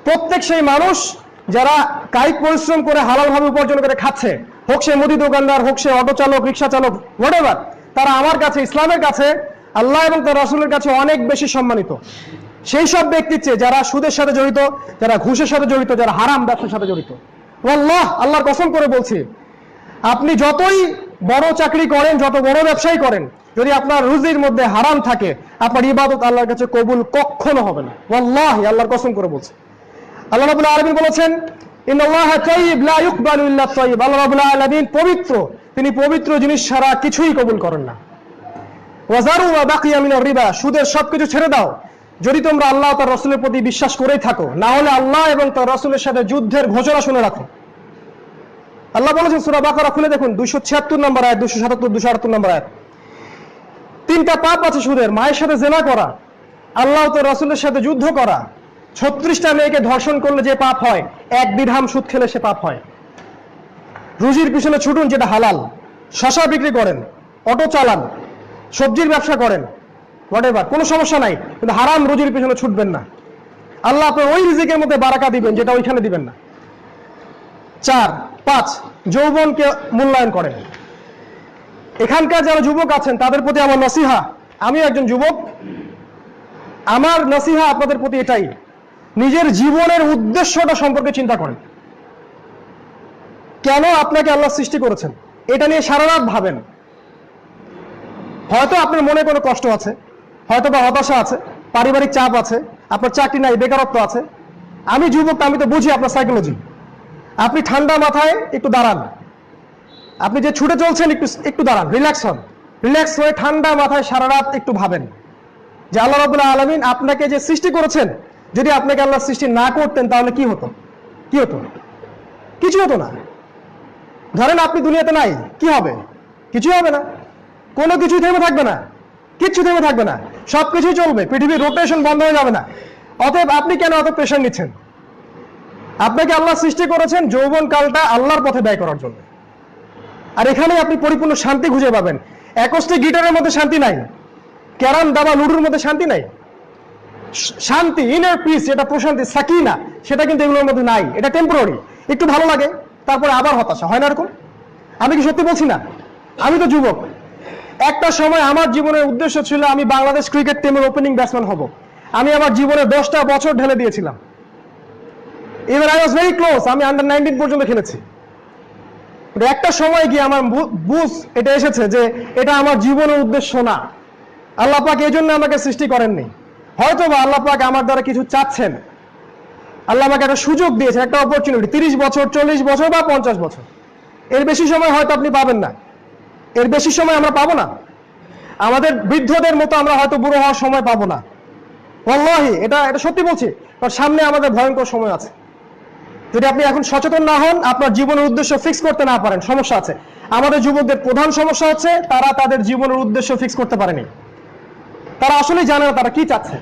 প্রত্যেক সেই মানুষ যারা কায়িক পরিশ্রম করে হালালভাবে উপার্জন করে খাচ্ছে, হোক সে মুদি দোকানদার, হোক সে অটো চালক, রিক্সা চালক, হোয়াটএভার, তারা আমার কাছে, ইসলামের কাছে, আল্লাহ এবং তার রাসূলের কাছে অনেক বেশি সম্মানিত সেই সব ব্যক্তির চেয়ে যারা সুদের সাথে জড়িত, যারা ঘুষের সাথে জড়িত, যারা হারাম ব্যবসার সাথে জড়িত। আল্লাহ, আল্লাহর কসম করে বলছি, আপনি যতই বড় চাকরি করেন, যত বড় ব্যবসায়ী করেন, যদি আপনার রুজির মধ্যে হারাম থাকে, আপনার ইবাদত আল্লাহর কাছে কবুল কখনো হবে না। ওয়াল্লাহি, আল্লাহর কসম করে বলছি। আল্লাহ রাব্বুল আলামিন বলেছেন, ইন্নাল্লাহা তাইয়্যিব লা ইকবালু ইল্লা তাইয়্যিব। আল্লাহ রাব্বুল আলামিন পবিত্র, তিনি পবিত্র জিনিস ছাড়া কিছুই কবুল করেন না। ওয়াজারু মা বাকিয়া মিনার রিবা, সুদের সবকিছু ছেড়ে দাও যদি তোমরা আল্লাহ তার রাসূলের প্রতি বিশ্বাস করেই থাকো, না হলে আল্লাহ এবং তার রাসূলের সাথে যুদ্ধের ঘোষণা শুনে রাখো। আল্লাহ বলেছেন সূরা বাকারা খুলে দেখুন, 276 নম্বর আয়াত, 277, 278 নম্বর আয়াত। 3টা পাপ আছে সুদের: মায়ের সাথে জেনা করা, আল্লাহ তো রাসূলের সাথে যুদ্ধ করা, 36টা মেয়েকে ধর্ষণ করলে যে পাপ হয়, 1 দিরহাম সুদ খেলে সে পাপ হয়। রুজির পিছনে ছুটুন যেটা হালাল। শশা বিক্রি করেন, অটো চালান, সবজির ব্যবসা করেন, হোয়াটএভার, কোনো সমস্যা নাই, কিন্তু হারাম রুজির পিছনে ছুটবেন না। আল্লাহ আপনার ওই রিজিকের মধ্যে বারাকা দিবেন যেটা ওইখানে দিবেন না। 4, 5, যৌবনকে মূল্যায়ন করেন। এখানকার যারা যুবক আছেন তাদের প্রতি আমার নসিহা, আমি একজন যুবক, আমার নসিহা আপনাদের প্রতি এটাই, নিজের জীবনের উদ্দেশ্যটা সম্পর্কে চিন্তা করেন। কেন আপনাকে আল্লাহ সৃষ্টি করেছেন এটা নিয়ে সারা রাত ভাবেন। হয়তো আপনার মনে কোনো কষ্ট আছে, হয়তো বা হতাশা আছে, পারিবারিক চাপ আছে, আপনার চাকরি নাই, বেকারত্ব আছে। আমি যুবক, আমি তো বুঝি আপনার সাইকোলজি। আপনি ঠান্ডা মাথায় একটু দাঁড়ান, আপনি যে ছুটে চলছেন একটু দাঁড়ান, রিল্যাক্স হন, রিল্যাক্স হয়ে ঠান্ডা মাথায় সারা রাত একটু ভাবেন যে আল্লাহ রাব্বুল আলামিন আপনাকে যে সৃষ্টি করেছেন, যদি আপনাকে আল্লাহ সৃষ্টি না করতেন তাহলে কি হতো? কি হতো? কিছু হতো না। ধরেন আপনি দুনিয়াতে নাই, কি হবে? কিছুই হবে না, কোনো কিছুই থেমে থাকবে না, কিচ্ছু থেমে থাকবে না, সবকিছুই চলবে, পৃথিবীর রোটেশন বন্ধ হয়ে যাবে না। অতএব আপনি কেন এত প্রেশার নিচ্ছেন? আপনাকে আল্লাহ সৃষ্টি করেছেন যৌবন কালটা আল্লাহর পথে ব্যয় করার জন্য, আর এখানে আপনি পরিপূর্ণ শান্তি খুঁজে পাবেন। অ্যাকোস্টিক গিটারের মধ্যে শান্তি নাই, ক্যারাম দাবা লুডুর মধ্যে শান্তি নাই। শান্তি, ইনার পিস, এটা প্রশান্তি, সাকিনা, সেটা কিন্তু এগুলোর মধ্যে নাই। এটা টেম্পোরারি, একটু ভালো লাগে, তারপরে আবার হতাশা, হয় না এরকম? আমি কি সত্যি বলছি না? আমি তো যুবক, একটা সময় আমার জীবনের উদ্দেশ্য ছিল আমি বাংলাদেশ ক্রিকেট টিমের ওপেনিং ব্যাটসম্যান হব। আমি আমার জীবনে 10টা বছর ঢেলে দিয়েছিলাম। Even I was very close, আমি আন্ডার 19 পর্যন্ত খেলেছি। একটা সময় গিয়ে আমার বুঝ এটা এসেছে যে এটা আমার জীবনের উদ্দেশ্য না। আল্লাহ পাক এই জন্য আমাকে সৃষ্টি করেননি। হয়তো বা আল্লাহ পাক আমার দ্বারা কিছু চাচ্ছেন, আল্লাহ আমাকে একটা সুযোগ দিয়েছেন, একটা অপরচুনিটি। 30 বছর, 40 বছর বা 50 বছর, এর বেশি সময় হয়তো আপনি পাবেন না, এর বেশি সময় আমরা পাবো না। আমাদের বৃদ্ধদের মতো আমরা হয়তো বুড়ো হওয়ার সময় পাবো না। ওয়াল্লাহি, এটা সত্যি বলছি, কারণ সামনে আমাদের ভয়ঙ্কর সময় আছে। যদি আপনি এখন সচেতন না হন, আপনার জীবনের উদ্দেশ্য ফিক্স করতে না পারেন, সমস্যা আছে। আমাদের যুবকদের প্রধান সমস্যা হচ্ছে তারা তাদের জীবনের উদ্দেশ্য ফিক্স করতে পারেনি। তারা আসলেই জানে না তারা কি চাচ্ছে।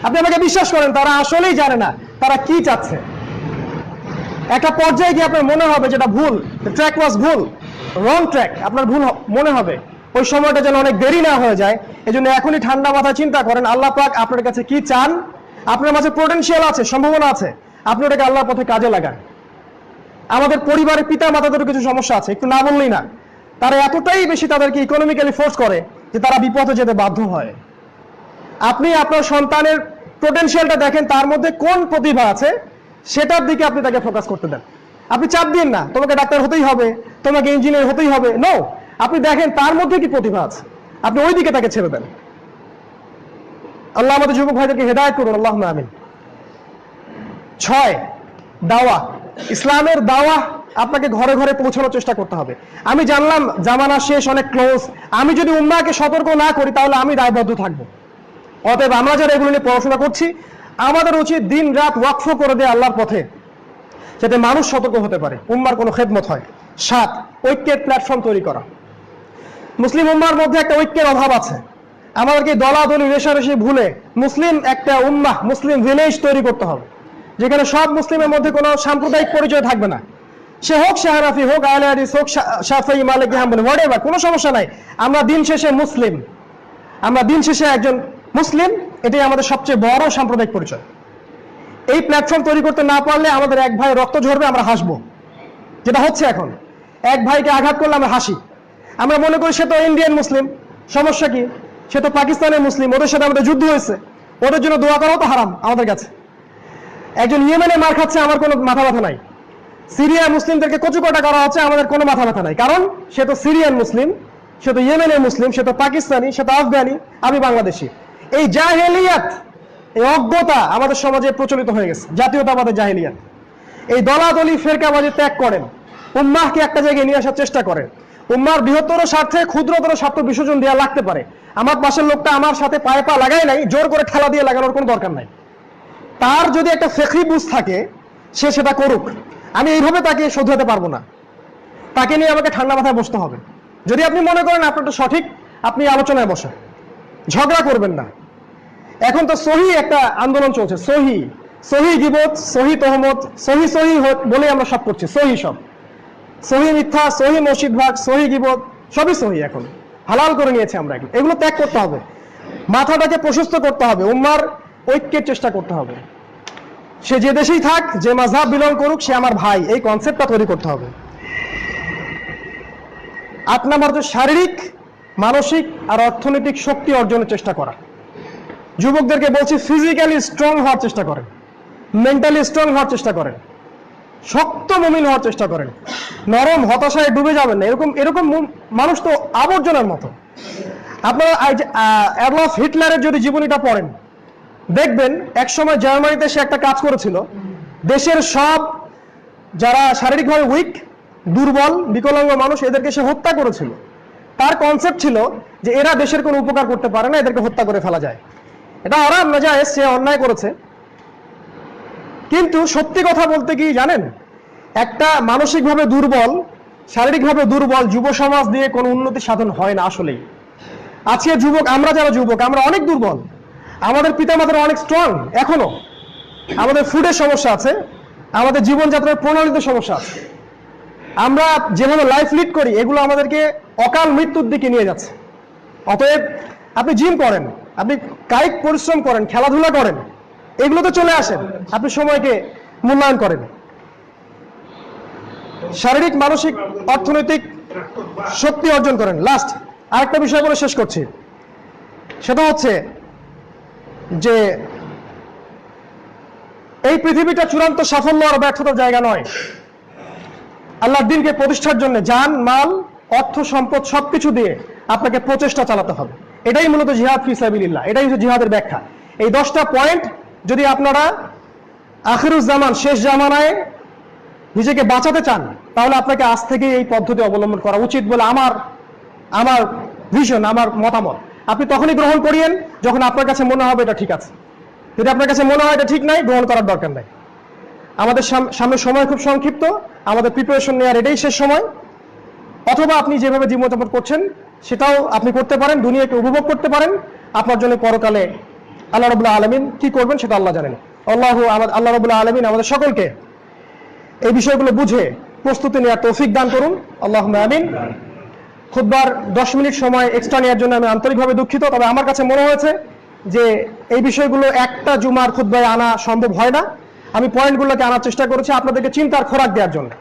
আপনি আমাকে বিশ্বাস করেন, তারা আসলেই জানে না তারা কি চাচ্ছে। একটা পর্যায়ে গিয়ে আপনার মনে হবে যেটা ভুল, ট্র্যাক ওয়াজ ভুল, রং ট্র্যাক, আপনার ভুল মনে হবে। ওই সময়টা যেন অনেক দেরি না হয়ে যায়, এজন্য এখনই ঠান্ডা মাথায় চিন্তা করেন আল্লাহ পাক আপনার কাছে কি চান। আপনার মাঝে পোটেনশিয়াল আছে, সম্ভাবনা আছে, আপনি ওটাকে আল্লাহর পথে কাজে লাগান। আমাদের পরিবারের পিতা মাতাদেরও কিছু সমস্যা আছে, একটু না বললেই না। তারা এতটাই বেশি তাদেরকে ইকোনমিক্যালি ফোর্স করে যে তারা বিপথে যেতে বাধ্য হয়। আপনি আপনার সন্তানের পোটেনশিয়ালটা দেখেন, তার মধ্যে কোন প্রতিভা আছে সেটার দিকে আপনি তাকে ফোকাস করতে দেন। আপনি চাপ দিন না তোমাকে ডাক্তার হতেই হবে, তোমাকে ইঞ্জিনিয়ার হতেই হবে, নো। আপনি দেখেন তার মধ্যে কি প্রতিভা আছে, আপনি ওই দিকে তাকে ছেড়ে দেন। আল্লাহ আমাদের যুবক ভাইদেরকে হেদায়েত করুন, আল্লাহুম্মা আমিন। 6, দাওয়া। ইসলামের দাওয়া আপনাকে ঘরে ঘরে পৌঁছানোর চেষ্টা করতে হবে। আমি জানলাম জামানা শেষ, অনেক ক্লোজ, আমি যদি উম্মাহকে সতর্ক না করি তাহলে আমি দায়বদ্ধ থাকবো। অতএব আমরা যারা এগুলো নিয়ে পড়াশোনা করছি, আমাদের উচিত দিন রাত ওয়াকফ করে দেয় আল্লাহর পথে, যাতে মানুষ সতর্ক হতে পারে, উম্মার কোনো খেদমত হয়। 7, ঐক্যের প্ল্যাটফর্ম তৈরি করা। মুসলিম উম্মার মধ্যে একটা ঐক্যের অভাব আছে। আমাদেরকে দলাদলি রেশারেশি ভুলে মুসলিম একটা উম্মাহ, মুসলিম ভিলেজ তৈরি করতে হবে, যেখানে সব মুসলিমের মধ্যে কোনো সাম্প্রদায়িক পরিচয় থাকবে না। সে হোক শাহরাফি, হোক আহলে হাদিস, হোক শাফিঈ, মালিকি, হাম্বলি, হোয়াটএভার, কোনো সমস্যা নাই। আমরা দিন শেষে মুসলিম, আমরা দিন শেষে একজন মুসলিম, এটাই আমাদের সবচেয়ে বড় সাম্প্রদায়িক পরিচয়। এই প্ল্যাটফর্ম তৈরি করতে না পারলে আমাদের এক ভাই রক্ত ঝরবে, আমরা হাসবো, যেটা হচ্ছে এখন। এক ভাইকে আঘাত করলে আমরা হাসি, আমরা মনে করি সে তো ইন্ডিয়ান মুসলিম, সমস্যা কি, সে তো পাকিস্তানের মুসলিম, ওদের সাথে আমাদের যুদ্ধ হয়েছে, ওদের জন্য দোয়া করাও তো হারাম আমাদের কাছে। একজন ইয়েমেনে মার খাচ্ছে, আমার কোনো মাথা ব্যথা নাই। সিরিয়া মুসলিমদেরকে কচুকাটা করা হচ্ছে, আমাদের কোনো মাথা ব্যথা নাই, কারণ সে তো সিরিয়ান মুসলিম, সে তো ইয়েমেনের মুসলিম, সে তো পাকিস্তানি, সে তো আফগানি, আমি বাংলাদেশি। এই জাহেলিয়াত, এই অজ্ঞতা আমাদের সমাজে প্রচলিত হয়ে গেছে, জাতীয়তাবাদের জাহেলিয়াত। এই দলাদলি ফেরকাবাজি ত্যাগ করেন, উম্মাহকে একটা জায়গায় নিয়ে আসার চেষ্টা করেন। উম্মার বৃহত্তর স্বার্থে ক্ষুদ্রতর স্বার্থ বিসর্জন দেওয়া লাগতে পারে। আমার পাশের লোকটা আমার সাথে পায়ে পা লাগায় নাই, জোর করে ঠেলা দিয়ে লাগানোর কোনো দরকার নাই। তার যদি একটা ফিকহি বুঝ থাকে, সে সেটা করুক। আমি এইভাবে তাকে শোধরাতে পারবো না, তাকে নিয়ে আমাকে ঠান্ডা মাথায় বসতে হবে। যদি আপনি মনে করেন আপনারটা সঠিক, আপনি আলোচনায় বসেন, ঝগড়া করবেন না। এখন তো সহি একটা আন্দোলন চলছে, সহি গীবত, সহি তহমত, সহি বলে আমরা সব করছি, সব সহি মিথ্যা, সহি মসজিদ ভাগ, সহি গীবত, সবই সহি এখন হালাল করে নিয়েছে আমরা। এগুলো ত্যাগ করতে হবে, মাথাটাকে প্রশস্ত করতে হবে, উম্মার ঐক্যের চেষ্টা করতে হবে। সে যে দেশেই থাক, যে মাযহাব বিলং করুক, সে আমার ভাই, এই কনসেপ্টটা তৈরি করতে হবে। 8 নম্বর হচ্ছে শারীরিক, মানসিক আর অর্থনৈতিক শক্তি অর্জনের চেষ্টা করা। যুবকদেরকে বলছি, ফিজিক্যালি স্ট্রং হওয়ার চেষ্টা করেন, মেন্টালি স্ট্রং হওয়ার চেষ্টা করেন, শক্ত মুমিন হওয়ার চেষ্টা করেন। নরম হতাশায় ডুবে যাবেন না। এরকম মানুষ তো আবর্জনার মতো। আপনারা অ্যাডলফ হিটলারের যদি জীবনীটা পড়েন, দেখবেন একসময় জার্মানিতে সে একটা কাজ করেছিল, দেশের সব যারা শারীরিকভাবে উইক, দুর্বল, বিকলাঙ্গ মানুষ, এদেরকে সে হত্যা করেছিল। তার কনসেপ্ট ছিল যে এরা দেশের কোনো উপকার করতে পারে না, এদেরকে হত্যা করে ফেলা যায়। এটা হারাম না, জায়েজ, সে অন্যায় করেছে। কিন্তু সত্যি কথা বলতে কি জানেন, একটা মানসিকভাবে দুর্বল, শারীরিকভাবে দুর্বল যুব সমাজ দিয়ে কোনো উন্নতি সাধন হয় না আসলেই। আজকে যুবক, আমরা যারা যুবক, আমরা অনেক দুর্বল, আমাদের পিতামাতারা অনেক স্ট্রং, এখনো আমাদের ফুডের সমস্যা আছে, আমাদের জীবনযাত্রার প্রণালীতে সমস্যা আছে। আমরা যেভাবে লাইফ লিড করি, এগুলো আমাদেরকে অকাল মৃত্যুর দিকে নিয়ে যাচ্ছে। অতএব আপনি জিম করেন, আপনি কায়িক পরিশ্রম করেন, খেলাধুলা করেন, এগুলোতে চলে আসেন, আপনি সময়কে মূল্যায়ন করেন। শারীরিক, মানসিক, অর্থনৈতিক শক্তি অর্জন করেন। লাস্ট আরেকটা বিষয় বলে শেষ করছি, সেটা হচ্ছে যে এই পৃথিবীটা চূড়ান্ত সাফল্য আর ব্যর্থতার জায়গা নয়। আল্লাহর দ্বীনকে প্রতিষ্ঠার জন্য জান, মাল, অর্থ, সম্পদ সবকিছু দিয়ে আপনাকে প্রচেষ্টা চালাতে হবে। এটাই মূলত জিহাদ ফি সাবিলিল্লাহ, এটাই হচ্ছে জিহাদের ব্যাখ্যা। এই 10টা পয়েন্ট যদি আপনারা আখিরুজ জামান, শেষ জামানায় নিজেকে বাঁচাতে চান, তাহলে আপনাকে আজ থেকে এই পদ্ধতি অবলম্বন করা উচিত বলে আমার ভিশন, আমার মতামত। আপনি তখনই গ্রহণ করিয়েন যখন আপনার কাছে মনে হবে এটা ঠিক আছে। যদি আপনার কাছে মনে হয় এটা ঠিক নাই, গ্রহণ করার দরকার নাই। আমাদের সামনে সময় খুব সংক্ষিপ্ত, আমাদের প্রিপারেশন নেওয়ার এটাই শেষ সময়। অথবা আপনি যেভাবে জীবনযাপন করছেন সেটাও আপনি করতে পারেন, দুনিয়াকে উপভোগ করতে পারেন। আপনার জন্য পরকালে আল্লাহ রাব্বুল আলামিন কি করবেন সেটা আল্লাহ জানেন। আল্লাহ রাব্বুল আলামিন আমাদের সকলকে এই বিষয়গুলো বুঝে প্রস্তুতি নেওয়ার তৌফিক দান করুন, আল্লাহুম্মা আমিন। খুতবার 10 মিনিট সময় এক্সট্রা নেওয়ার জন্য আমি আন্তরিকভাবে দুঃখিত। তবে আমার কাছে মনে হয়েছে যে এই বিষয়গুলো একটা জুমার খুতবায় আনা সম্ভব হয় না। আমি পয়েন্টগুলোকে আনার চেষ্টা করেছি আপনাদেরকে চিন্তার খোরাক দেওয়ার জন্য।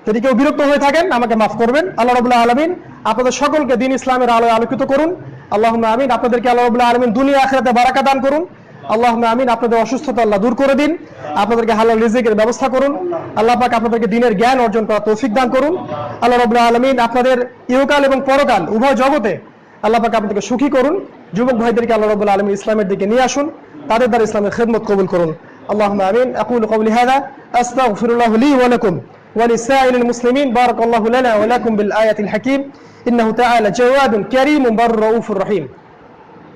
যদি কেউ বিরক্ত হয়ে থাকেন আমাকে মাফ করবেন। আল্লাহ রাব্বুল আলামিন আপনাদের সকলকে দ্বীন ইসলামের আলোয় আলোকিত করুন। আল্লাহুম্মা আমিন। আপনাদেরকে আল্লাহ রাব্বুল আলামিন দুনিয়া আখিরাতে বারাকা দান করুন। আল্লাহুম্মা আমিন। আপনাদের অসুস্থতা আল্লাহ দূর করে দিন, আপনাদেরকে হালাল রিজিকের ব্যবস্থা করুন। আল্লাহ পাক আপনাদেরকে দ্বীনের জ্ঞান অর্জন করার তৌফিক দান করুন। আল্লাহ রাব্বুল আলামিন আপনাদের ইহকাল এবং পরকাল উভয় জগতে আল্লাহ পাক আপনাদেরকে সুখী করুন। যুবক ভাইদেরকে আল্লাহ রাব্বুল আলামিন ইসলামের দিকে নিয়ে আসুন, তাদের দ্বারা ইসলামের খেদমত কবুল করুন। আল্লাহুম্মা আমিন। আকুলু কওলি হাযা আস্তাগফিরুল্লাহ লি ওয়া লাকুম ওয়া লিসাইরিল মুসলিমিন। বারাকাল্লাহু লানা ওয়া লাকুম বিল আয়াতিল হাকীম। ইন্নাহু তাআলা জাওয়াদুন কারীমুন বাররুর রাউফুর রহিম।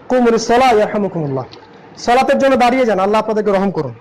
কুমু লিস-সালাতি ইয়ারহামুকুমুল্লাহ। সালাতের জন্য দাঁড়িয়ে যান, আল্লাহ আপনাদেরকে রহম করুন।